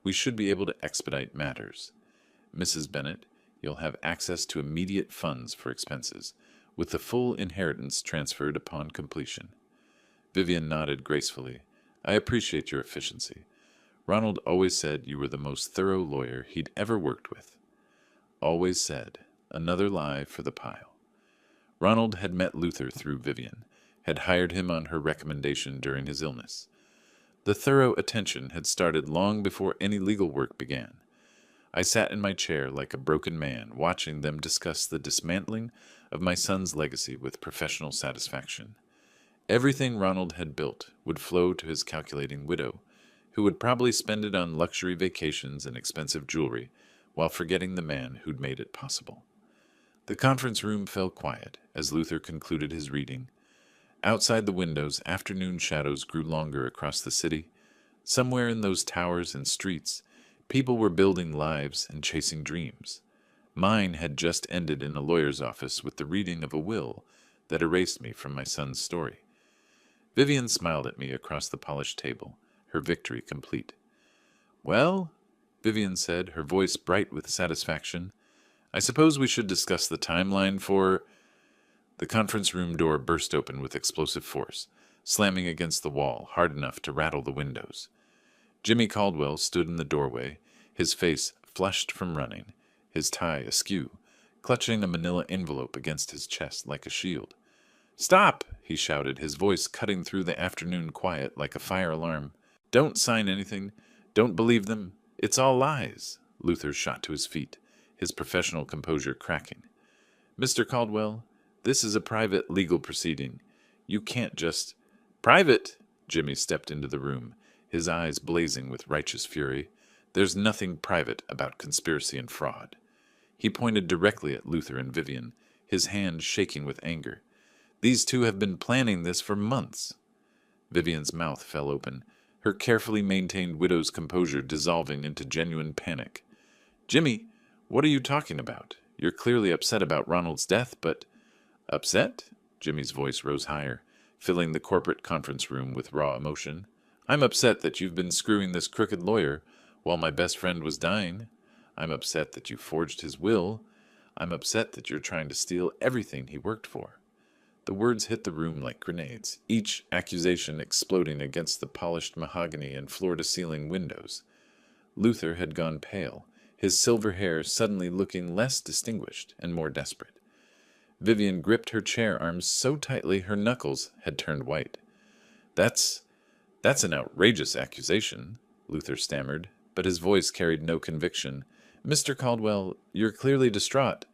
we should be able to expedite matters. Mrs. Bennet, you'll have access to immediate funds for expenses, with the full inheritance transferred upon completion. Vivian nodded gracefully. I appreciate your efficiency. Ronald always said you were the most thorough lawyer he'd ever worked with. Always said. Another lie for the pile. Ronald had met Luther through Vivian, had hired him on her recommendation during his illness. The thorough attention had started long before any legal work began. I sat in my chair like a broken man, watching them discuss the dismantling of my son's legacy with professional satisfaction. Everything Ronald had built would flow to his calculating widow, who would probably spend it on luxury vacations and expensive jewelry, while forgetting the man who'd made it possible. The conference room fell quiet as Luther concluded his reading. Outside the windows, afternoon shadows grew longer across the city. Somewhere in those towers and streets, people were building lives and chasing dreams. Mine had just ended in a lawyer's office with the reading of a will that erased me from my son's story. Vivian smiled at me across the polished table, her victory complete. "Well," Vivian said, her voice bright with satisfaction, "I suppose we should discuss the timeline for—" The conference room door burst open with explosive force, slamming against the wall hard enough to rattle the windows. Jimmy Caldwell stood in the doorway, his face flushed from running, his tie askew, clutching a manila envelope against his chest like a shield. "Stop!" he shouted, his voice cutting through the afternoon quiet like a fire alarm. "Don't sign anything. Don't believe them. It's all lies." Luther shot to his feet, his professional composure cracking. "Mr. Caldwell, this is a private legal proceeding. You can't just—" "Private!" Jimmy stepped into the room, his eyes blazing with righteous fury. "There's nothing private about conspiracy and fraud." He pointed directly at Luther and Vivian, his hand shaking with anger. "These two have been planning this for months." Vivian's mouth fell open, her carefully maintained widow's composure dissolving into genuine panic. "Jimmy, what are you talking about? You're clearly upset about Ronald's death, but—" "Upset?" Jimmy's voice rose higher, filling the corporate conference room with raw emotion. "I'm upset that you've been screwing this crooked lawyer while my best friend was dying. I'm upset that you forged his will. I'm upset that you're trying to steal everything he worked for." The words hit the room like grenades, each accusation exploding against the polished mahogany and floor-to-ceiling windows. Luther had gone pale, his silver hair suddenly looking less distinguished and more desperate. Vivian gripped her chair arms so tightly her knuckles had turned white. That's an outrageous accusation," Luther stammered, but his voice carried no conviction. "Mr. Caldwell, you're clearly distraught."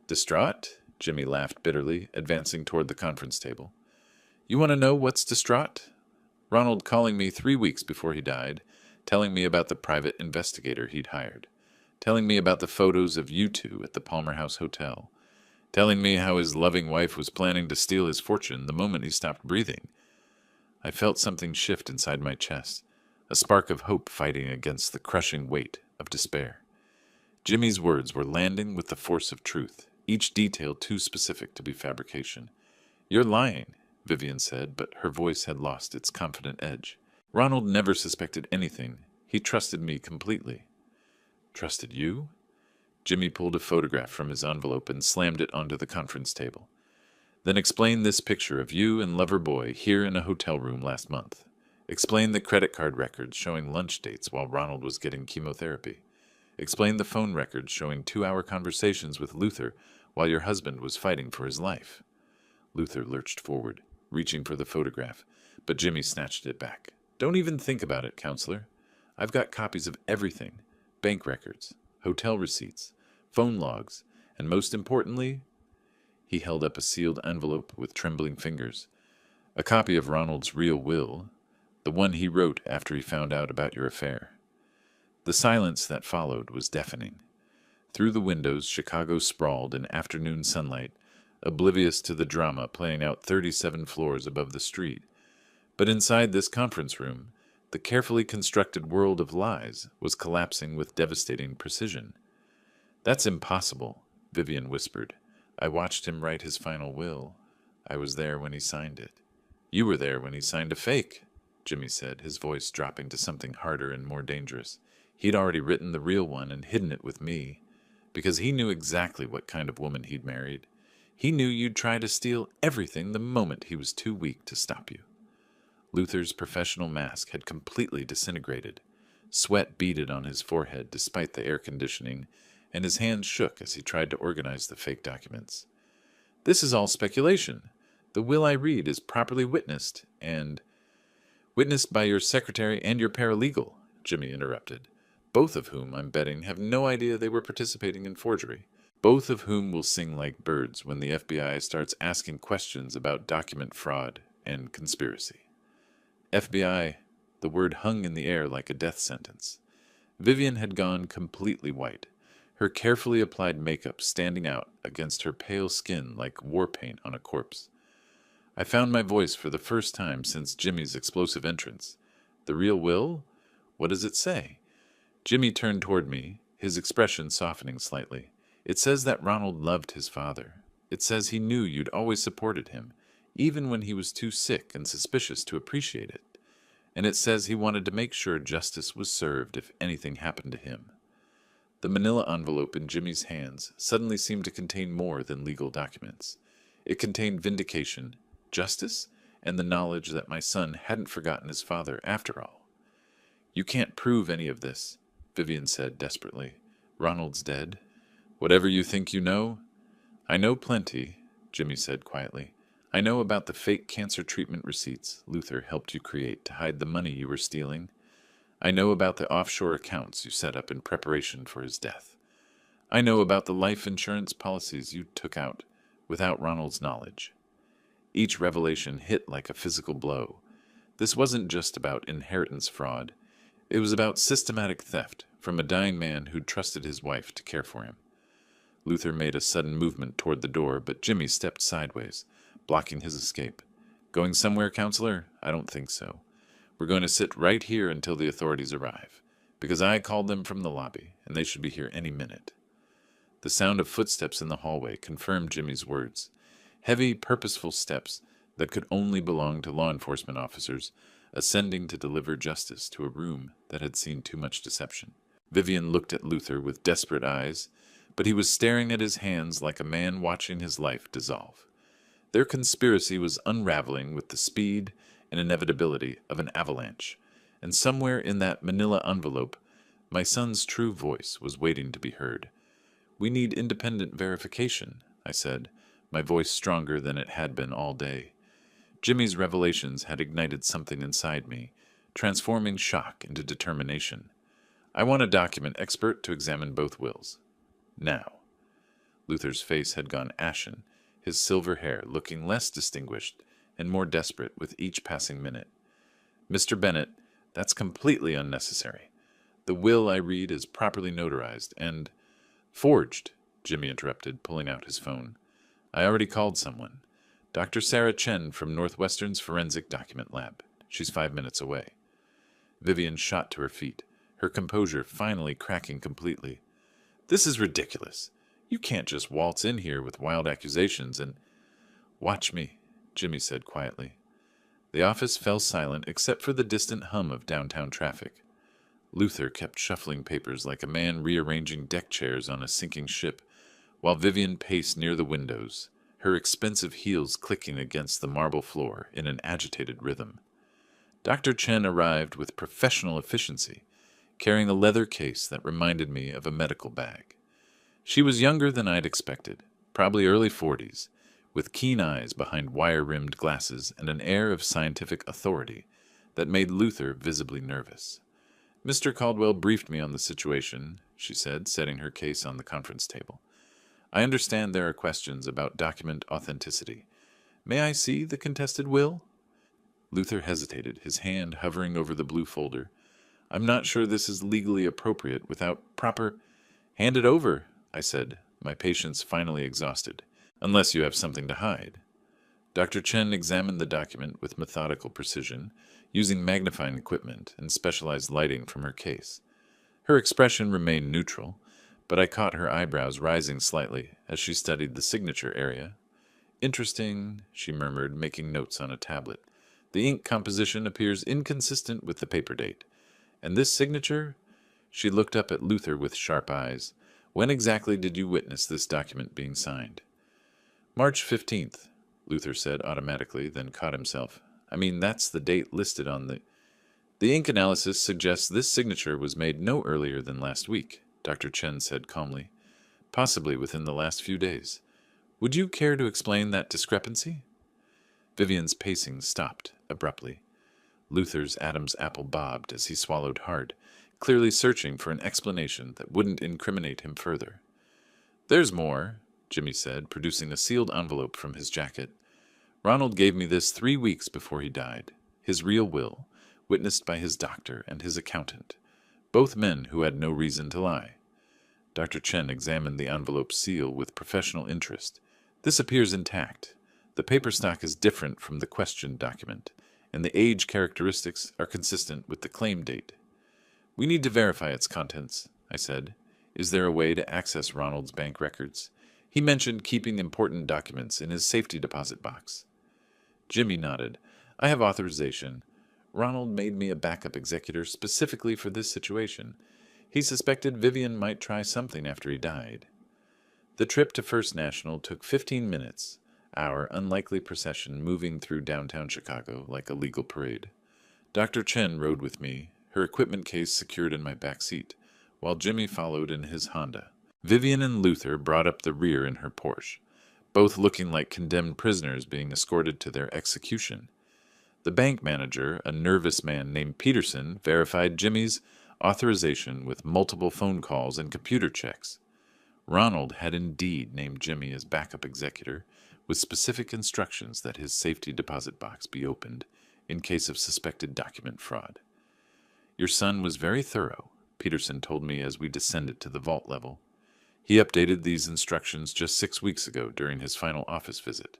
"Distraught?" Jimmy laughed bitterly, advancing toward the conference table. "You want to know what's distraught? Ronald calling me 3 weeks before he died, telling me about the private investigator he'd hired, telling me about the photos of you two at the Palmer House Hotel, telling me how his loving wife was planning to steal his fortune the moment he stopped breathing." I felt something shift inside my chest, a spark of hope fighting against the crushing weight of despair. Jimmy's words were landing with the force of truth, each detail too specific to be fabrication. "You're lying," Vivian said, but her voice had lost its confident edge. "Ronald never suspected anything. He trusted me completely." "Trusted you?" Jimmy pulled a photograph from his envelope and slammed it onto the conference table. "Then explain this picture of you and lover boy here in a hotel room last month. Explain the credit card records showing lunch dates while Ronald was getting chemotherapy. Explain the phone records showing 2-hour conversations with Luther while your husband was fighting for his life." Luther lurched forward, reaching for the photograph, but Jimmy snatched it back. "Don't even think about it, counselor. I've got copies of everything. Bank records, hotel receipts, phone logs, and most importantly—" He held up a sealed envelope with trembling fingers. "A copy of Ronald's real will, the one he wrote after he found out about your affair." The silence that followed was deafening. Through the windows, Chicago sprawled in afternoon sunlight, oblivious to the drama playing out 37 floors above the street. But inside this conference room, the carefully constructed world of lies was collapsing with devastating precision. "That's impossible," Vivian whispered. "I watched him write his final will. I was there when he signed it." "You were there when he signed a fake," Jimmy said, his voice dropping to something harder and more dangerous. "He'd already written the real one and hidden it with me, because he knew exactly what kind of woman he'd married. He knew you'd try to steal everything the moment he was too weak to stop you." Luther's professional mask had completely disintegrated. Sweat beaded on his forehead despite the air conditioning, and his hands shook as he tried to organize the fake documents. "This is all speculation. The will I read is properly witnessed, and—" "Witnessed by your secretary and your paralegal," Jimmy interrupted, "both of whom, I'm betting, have no idea they were participating in forgery. Both of whom will sing like birds when the FBI starts asking questions about document fraud and conspiracy." FBI, the word hung in the air like a death sentence. Vivian had gone completely white, her carefully applied makeup standing out against her pale skin like war paint on a corpse. I found my voice for the first time since Jimmy's explosive entrance. "The real will? What does it say?" Jimmy turned toward me, his expression softening slightly. It says that Ronald loved his father. It says he knew you'd always supported him, even when he was too sick and suspicious to appreciate it. And it says he wanted to make sure justice was served if anything happened to him. The manila envelope in Jimmy's hands suddenly seemed to contain more than legal documents. It contained vindication, justice, and the knowledge that my son hadn't forgotten his father after all. "You can't prove any of this," Vivian said desperately. "Ronald's dead. Whatever you think you know." "I know plenty," Jimmy said quietly. "I know about the fake cancer treatment receipts Luther helped you create to hide the money you were stealing. I know about the offshore accounts you set up in preparation for his death. I know about the life insurance policies you took out without Ronald's knowledge." Each revelation hit like a physical blow. This wasn't just about inheritance fraud. It was about systematic theft from a dying man who'd trusted his wife to care for him. Luther made a sudden movement toward the door, but Jimmy stepped sideways, blocking his escape. "Going somewhere, counselor? I don't think so. We're going to sit right here until the authorities arrive, because I called them from the lobby, and they should be here any minute." The sound of footsteps in the hallway confirmed Jimmy's words. Heavy, purposeful steps that could only belong to law enforcement officers ascending to deliver justice to a room that had seen too much deception. Vivian looked at Luther with desperate eyes, but he was staring at his hands like a man watching his life dissolve. Their conspiracy was unraveling with the speed and inevitability of an avalanche, and somewhere in that manila envelope, my son's true voice was waiting to be heard. "We need independent verification," I said, my voice stronger than it had been all day. Jimmy's revelations had ignited something inside me, transforming shock into determination. "I want a document expert to examine both wills. Now." Luther's face had gone ashen, his silver hair looking less distinguished and more desperate with each passing minute. "Mr. Bennett, that's completely unnecessary. The will I read is properly notarized and—" "Forged," Jimmy interrupted, pulling out his phone. "I already called someone. Dr. Sarah Chen from Northwestern's Forensic Document Lab. She's 5 minutes away." Vivian shot to her feet, her composure finally cracking completely. "This is ridiculous. You can't just waltz in here with wild accusations and—" "Watch me," Jimmy said quietly. The office fell silent except for the distant hum of downtown traffic. Luther kept shuffling papers like a man rearranging deck chairs on a sinking ship, while Vivian paced near the windows, her expensive heels clicking against the marble floor in an agitated rhythm. Dr. Chen arrived with professional efficiency, carrying a leather case that reminded me of a medical bag. She was younger than I'd expected, probably early 40s, with keen eyes behind wire-rimmed glasses and an air of scientific authority that made Luther visibly nervous. "Mr. Caldwell briefed me on the situation," she said, setting her case on the conference table. "I understand there are questions about document authenticity. May I see the contested will?" Luther hesitated, his hand hovering over the blue folder. "I'm not sure this is legally appropriate without proper—" "Hand it over," I said, my patience finally exhausted, "unless you have something to hide." Dr. Chen examined the document with methodical precision, using magnifying equipment and specialized lighting from her case. Her expression remained neutral, but I caught her eyebrows rising slightly as she studied the signature area. "Interesting," she murmured, making notes on a tablet. "The ink composition appears inconsistent with the paper date. And this signature?" She looked up at Luther with sharp eyes. "When exactly did you witness this document being signed?" "March 15th, Luther said automatically, then caught himself. "I mean, that's the date listed on the—" "The ink analysis suggests this signature was made no earlier than last week," Dr. Chen said calmly. "Possibly within the last few days. Would you care to explain that discrepancy?" Vivian's pacing stopped abruptly. Luther's Adam's apple bobbed as he swallowed hard, clearly searching for an explanation that wouldn't incriminate him further. "There's more," Jimmy said, producing a sealed envelope from his jacket. "Ronald gave me this 3 weeks before he died. His real will, witnessed by his doctor and his accountant, both men who had no reason to lie." Dr. Chen examined the envelope seal with professional interest. "This appears intact. The paper stock is different from the questioned document, and the age characteristics are consistent with the claim date." "We need to verify its contents," I said. Is there a way to access Ronald's bank records? He mentioned keeping important documents in his safety deposit box. Jimmy nodded. I have authorization. Ronald made me a backup executor specifically for this situation. He suspected Vivian might try something after he died. The trip to First National took 15 minutes, our unlikely procession moving through downtown Chicago like a legal parade. Dr. Chen rode with me, her equipment case secured in my back seat, while Jimmy followed in his Honda. Vivian and Luther brought up the rear in her Porsche, both looking like condemned prisoners being escorted to their execution. The bank manager, a nervous man named Peterson, verified Jimmy's authorization with multiple phone calls and computer checks. Ronald had indeed named Jimmy as backup executor, with specific instructions that his safety deposit box be opened in case of suspected document fraud. Your son was very thorough, Peterson told me as we descended to the vault level. He updated these instructions just 6 weeks ago during his final office visit.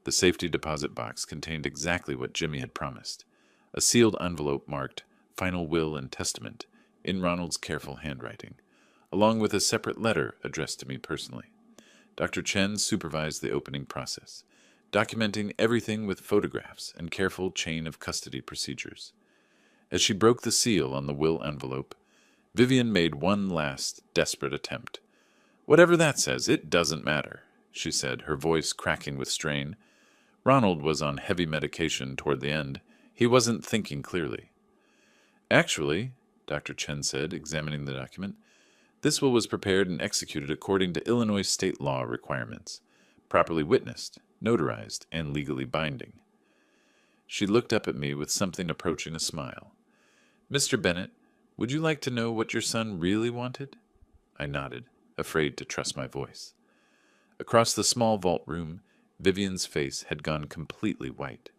The safety deposit box contained exactly what Jimmy had promised, a sealed envelope marked Final Will and Testament in Ronald's careful handwriting, along with a separate letter addressed to me personally. Dr. Chen supervised the opening process, documenting everything with photographs and careful chain of custody procedures. As she broke the seal on the will envelope, Vivian made one last, desperate attempt. Whatever that says, it doesn't matter, she said, her voice cracking with strain. Ronald was on heavy medication toward the end. He wasn't thinking clearly. Actually, Dr. Chen said, examining the document, this will was prepared and executed according to Illinois state law requirements, properly witnessed, notarized, and legally binding. She looked up at me with something approaching a smile. Mr. Bennett, would you like to know what your son really wanted? I nodded, afraid to trust my voice. Across the small vault room, Vivian's face had gone completely white.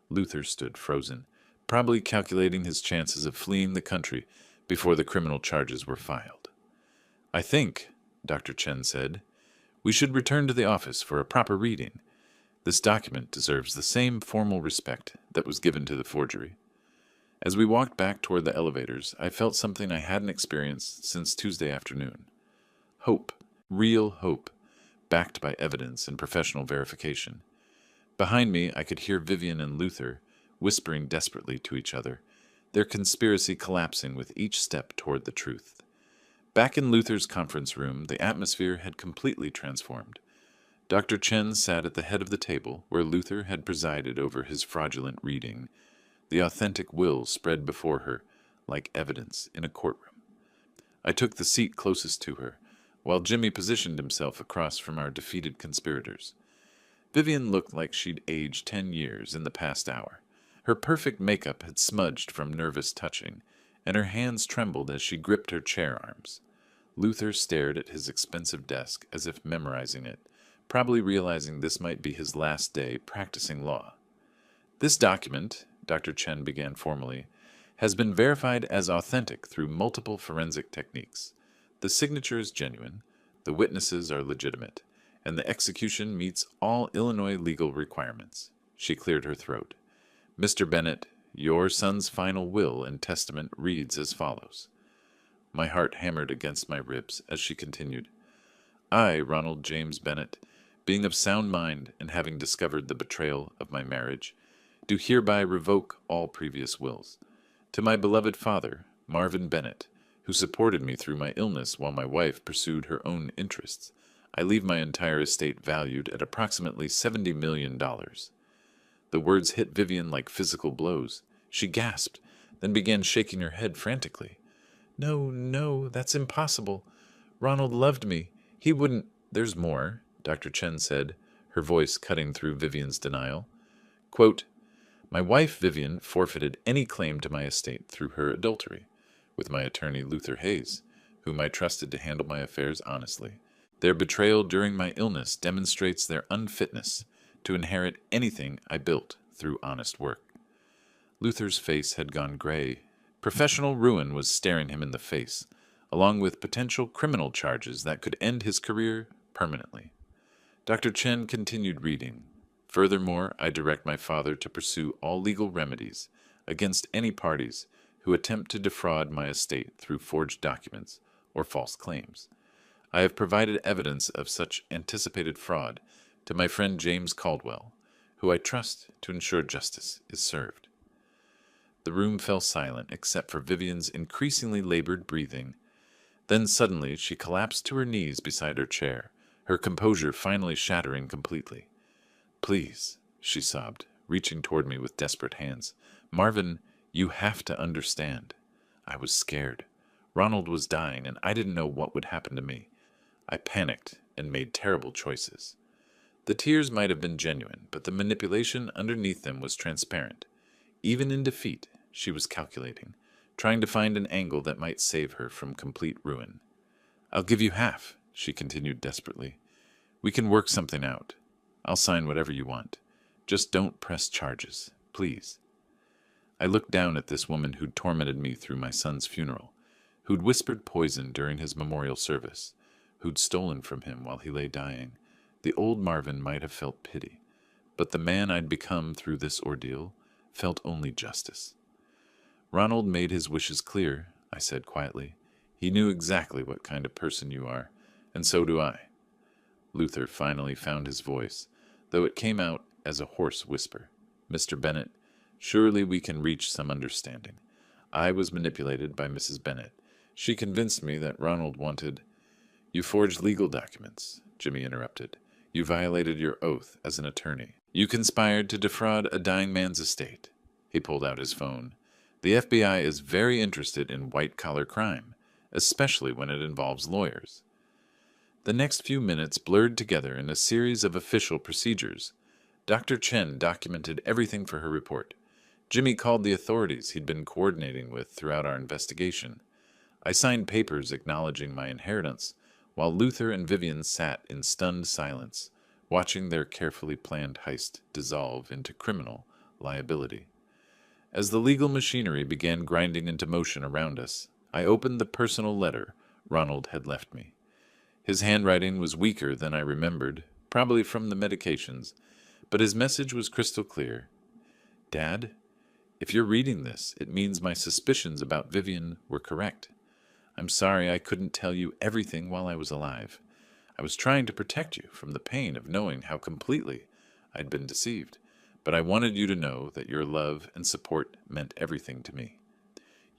Luther stood frozen, probably calculating his chances of fleeing the country before the criminal charges were filed. I think, Dr. Chen said, we should return to the office for a proper reading. This document deserves the same formal respect that was given to the forgery. As we walked back toward the elevators, I felt something I hadn't experienced since Tuesday afternoon. Hope, real hope, backed by evidence and professional verification. Behind me, I could hear Vivian and Luther whispering desperately to each other, their conspiracy collapsing with each step toward the truth. Back in Luther's conference room, the atmosphere had completely transformed. Dr. Chen sat at the head of the table where Luther had presided over his fraudulent reading, the authentic will spread before her like evidence in a courtroom. I took the seat closest to her, while Jimmy positioned himself across from our defeated conspirators. Vivian looked like she'd aged 10 years in the past hour. Her perfect makeup had smudged from nervous touching, and her hands trembled as she gripped her chair arms. Luther stared at his expensive desk as if memorizing it, probably realizing this might be his last day practicing law. This document, Dr. Chen began formally, has been verified as authentic through multiple forensic techniques. The signature is genuine, the witnesses are legitimate, and the execution meets all Illinois legal requirements. She cleared her throat. Mr. Bennett, your son's final will and testament reads as follows. My heart hammered against my ribs as she continued. I, Ronald James Bennett, being of sound mind and having discovered the betrayal of my marriage, do hereby revoke all previous wills. To my beloved father, Marvin Bennett, who supported me through my illness while my wife pursued her own interests, I leave my entire estate valued at approximately $70 million. The words hit Vivian like physical blows. She gasped, then began shaking her head frantically. No, no, that's impossible. Ronald loved me. He wouldn't— There's more, Dr. Chen said, her voice cutting through Vivian's denial. Quote, my wife, Vivian, forfeited any claim to my estate through her adultery with my attorney, Luther Hayes, whom I trusted to handle my affairs honestly. Their betrayal during my illness demonstrates their unfitness to inherit anything I built through honest work. Luther's face had gone gray. Professional ruin was staring him in the face, along with potential criminal charges that could end his career permanently. Dr. Chen continued reading. Furthermore, I direct my father to pursue all legal remedies against any parties who attempt to defraud my estate through forged documents or false claims. I have provided evidence of such anticipated fraud to my friend James Caldwell, who I trust to ensure justice is served. The room fell silent except for Vivian's increasingly labored breathing. Then suddenly she collapsed to her knees beside her chair, her composure finally shattering completely. "Please," she sobbed, reaching toward me with desperate hands. "Marvin, you have to understand. I was scared. Ronald was dying, and I didn't know what would happen to me. I panicked and made terrible choices." The tears might have been genuine, but the manipulation underneath them was transparent. Even in defeat, she was calculating, trying to find an angle that might save her from complete ruin. "I'll give you half," she continued desperately. "We can work something out. I'll sign whatever you want. Just don't press charges, please." I looked down at this woman who'd tormented me through my son's funeral, who'd whispered poison during his memorial service, who'd stolen from him while he lay dying. The old Marvin might have felt pity, but the man I'd become through this ordeal felt only justice. "Ronald made his wishes clear," I said quietly. "He knew exactly what kind of person you are, and so do I." Luther finally found his voice, though it came out as a hoarse whisper. "Mr. Bennett, surely we can reach some understanding. I was manipulated by Mrs. Bennett. She convinced me that Ronald wanted—" "You forged legal documents," Jimmy interrupted. "You violated your oath as an attorney. You conspired to defraud a dying man's estate." He pulled out his phone. "The FBI is very interested in white-collar crime, especially when it involves lawyers." The next few minutes blurred together in a series of official procedures. Dr. Chen documented everything for her report. Jimmy called the authorities he'd been coordinating with throughout our investigation. I signed papers acknowledging my inheritance, while Luther and Vivian sat in stunned silence, watching their carefully planned heist dissolve into criminal liability. As the legal machinery began grinding into motion around us, I opened the personal letter Ronald had left me. His handwriting was weaker than I remembered, probably from the medications, but his message was crystal clear. "Dad, if you're reading this, it means my suspicions about Vivian were correct. I'm sorry I couldn't tell you everything while I was alive. I was trying to protect you from the pain of knowing how completely I'd been deceived, but I wanted you to know that your love and support meant everything to me.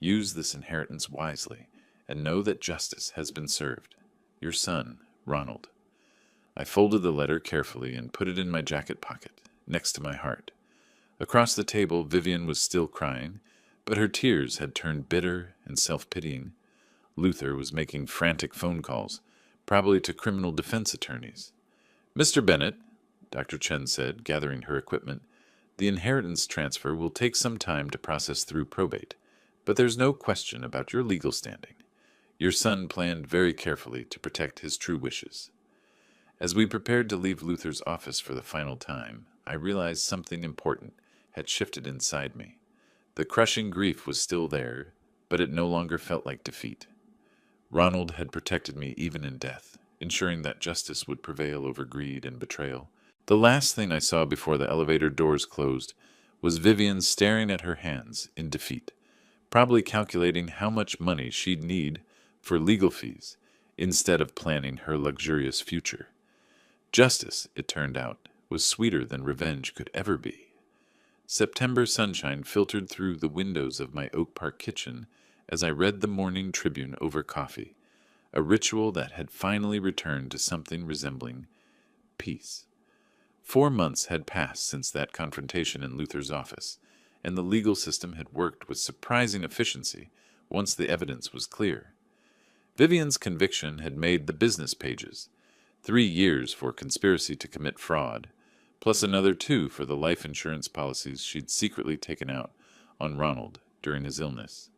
Use this inheritance wisely, and know that justice has been served. Your son, Ronald." I folded the letter carefully and put it in my jacket pocket, next to my heart. Across the table, Vivian was still crying, but her tears had turned bitter and self-pitying. Luther was making frantic phone calls, probably to criminal defense attorneys. "Mr. Bennett," Dr. Chen said, gathering her equipment, "the inheritance transfer will take some time to process through probate, but there's no question about your legal standing. Your son planned very carefully to protect his true wishes." As we prepared to leave Luther's office for the final time, I realized something important had shifted inside me. The crushing grief was still there, but it no longer felt like defeat. Ronald had protected me even in death, ensuring that justice would prevail over greed and betrayal. The last thing I saw before the elevator doors closed was Vivian staring at her hands in defeat, probably calculating how much money she'd need for legal fees instead of planning her luxurious future. Justice, it turned out, was sweeter than revenge could ever be. September sunshine filtered through the windows of my Oak Park kitchen as I read the Morning Tribune over coffee, a ritual that had finally returned to something resembling peace. 4 months had passed since that confrontation in Luther's office, and the legal system had worked with surprising efficiency once the evidence was clear. Vivian's conviction had made the business pages, 3 years for conspiracy to commit fraud, plus another 2 for the life insurance policies she'd secretly taken out on Ronald during his illness.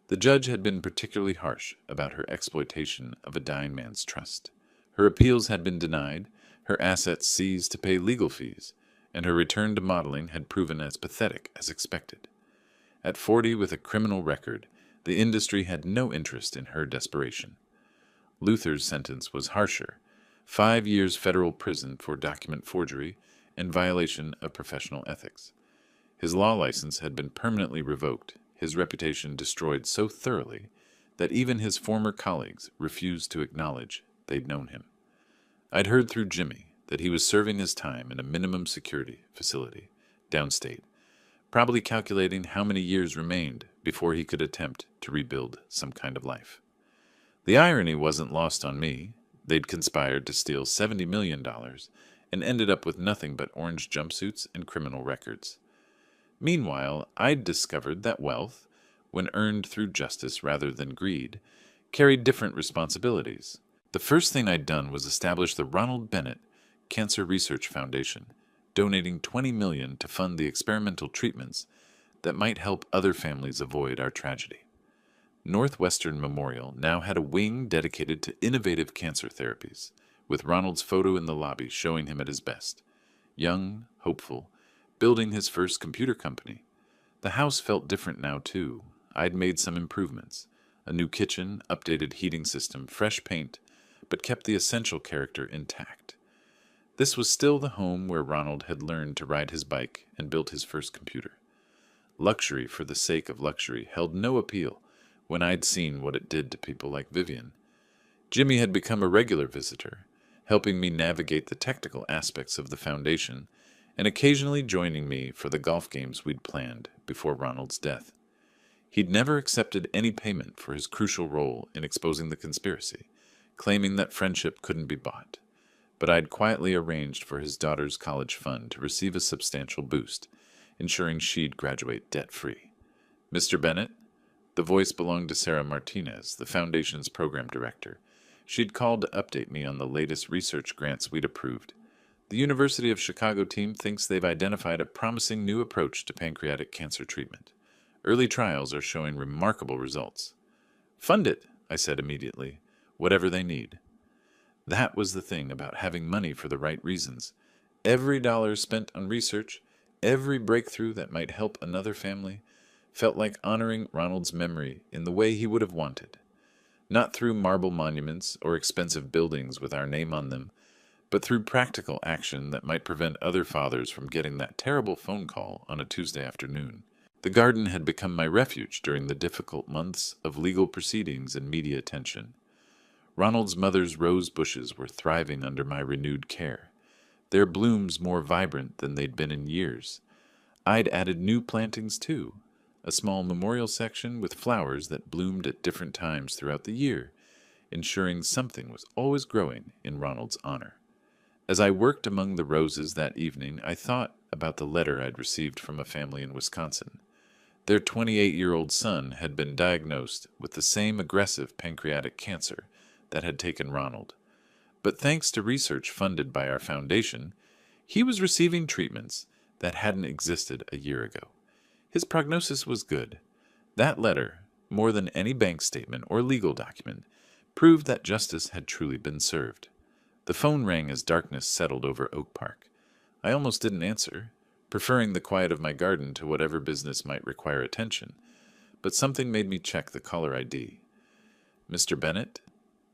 The judge had been particularly harsh about her exploitation of a dying man's trust. Her appeals had been denied, her assets seized to pay legal fees, and her return to modeling had proven as pathetic as expected. At 40 with a criminal record, the industry had no interest in her desperation. Luther's sentence was harsher, 5 years federal prison for document forgery and violation of professional ethics. His law license had been permanently revoked, his reputation destroyed so thoroughly that even his former colleagues refused to acknowledge they'd known him. I'd heard through Jimmy that he was serving his time in a minimum security facility downstate, probably calculating how many years remained before he could attempt to rebuild some kind of life. The irony wasn't lost on me. They'd conspired to steal $70 million and ended up with nothing but orange jumpsuits and criminal records. Meanwhile, I'd discovered that wealth, when earned through justice rather than greed, carried different responsibilities. The first thing I'd done was establish the Ronald Bennett Cancer Research Foundation, donating $20 million to fund the experimental treatments that might help other families avoid our tragedy. Northwestern Memorial now had a wing dedicated to innovative cancer therapies, with Ronald's photo in the lobby showing him at his best. Young, hopeful, building his first computer company. The house felt different now, too. I'd made some improvements. A new kitchen, updated heating system, fresh paint, but kept the essential character intact. This was still the home where Ronald had learned to ride his bike and built his first computer. Luxury for the sake of luxury held no appeal when I'd seen what it did to people like Vivian. Jimmy had become a regular visitor, helping me navigate the technical aspects of the foundation and occasionally joining me for the golf games we'd planned before Ronald's death. He'd never accepted any payment for his crucial role in exposing the conspiracy, claiming that friendship couldn't be bought. But I'd quietly arranged for his daughter's college fund to receive a substantial boost, ensuring she'd graduate debt-free. Mr. Bennett? The voice belonged to Sarah Martinez, the Foundation's program director. She'd called to update me on the latest research grants we'd approved. The University of Chicago team thinks they've identified a promising new approach to pancreatic cancer treatment. Early trials are showing remarkable results. Fund it, I said immediately. Whatever they need. That was the thing about having money for the right reasons. Every dollar spent on research, every breakthrough that might help another family, felt like honoring Ronald's memory in the way he would have wanted. Not through marble monuments or expensive buildings with our name on them, but through practical action that might prevent other fathers from getting that terrible phone call on a Tuesday afternoon. The garden had become my refuge during the difficult months of legal proceedings and media attention. Ronald's mother's rose bushes were thriving under my renewed care, their blooms more vibrant than they'd been in years. I'd added new plantings, too, a small memorial section with flowers that bloomed at different times throughout the year, ensuring something was always growing in Ronald's honor. As I worked among the roses that evening, I thought about the letter I'd received from a family in Wisconsin. Their 28-year-old son had been diagnosed with the same aggressive pancreatic cancer that had taken Ronald. But thanks to research funded by our foundation, he was receiving treatments that hadn't existed a year ago. His prognosis was good. That letter, more than any bank statement or legal document, proved that justice had truly been served. The phone rang as darkness settled over Oak Park. I almost didn't answer, preferring the quiet of my garden to whatever business might require attention, but something made me check the caller ID. Mr. Bennett?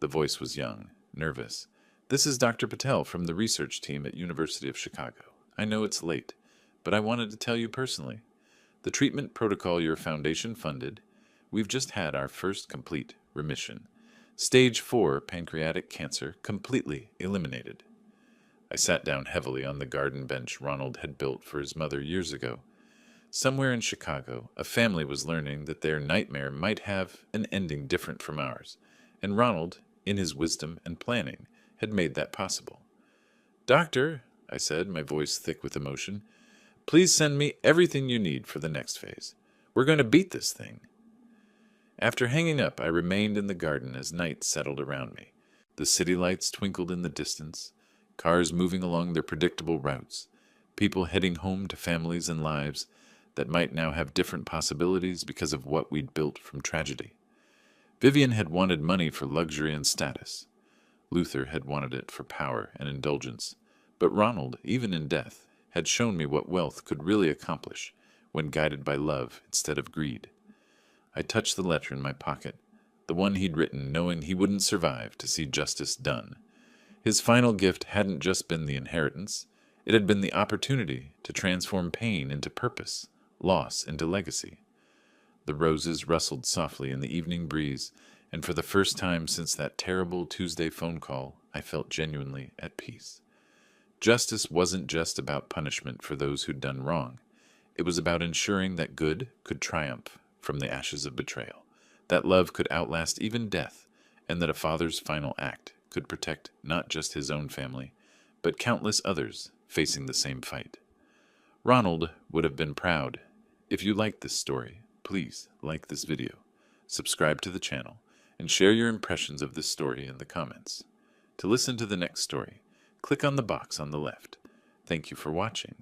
The voice was young, nervous. This is Dr. Patel from the research team at University of Chicago. I know it's late, but I wanted to tell you personally. The treatment protocol your foundation funded, we've just had our first complete remission. Stage 4 pancreatic cancer completely eliminated. I sat down heavily on the garden bench Ronald had built for his mother years ago. Somewhere in Chicago, a family was learning that their nightmare might have an ending different from ours, and Ronald, in his wisdom and planning, had made that possible. Doctor, I said, my voice thick with emotion, please send me everything you need for the next phase. We're going to beat this thing. After hanging up, I remained in the garden as night settled around me. The city lights twinkled in the distance, cars moving along their predictable routes, people heading home to families and lives that might now have different possibilities because of what we'd built from tragedy. Vivian had wanted money for luxury and status. Luther had wanted it for power and indulgence. But Ronald, even in death, had shown me what wealth could really accomplish when guided by love instead of greed. I touched the letter in my pocket, the one he'd written knowing he wouldn't survive to see justice done. His final gift hadn't just been the inheritance, it had been the opportunity to transform pain into purpose, loss into legacy. The roses rustled softly in the evening breeze, and for the first time since that terrible Tuesday phone call, I felt genuinely at peace. Justice wasn't just about punishment for those who'd done wrong. It was about ensuring that good could triumph from the ashes of betrayal, that love could outlast even death, and that a father's final act could protect not just his own family, but countless others facing the same fight. Ronald would have been proud. If you liked this story, please like this video, subscribe to the channel, and share your impressions of this story in the comments. To listen to the next story, click on the box on the left. Thank you for watching.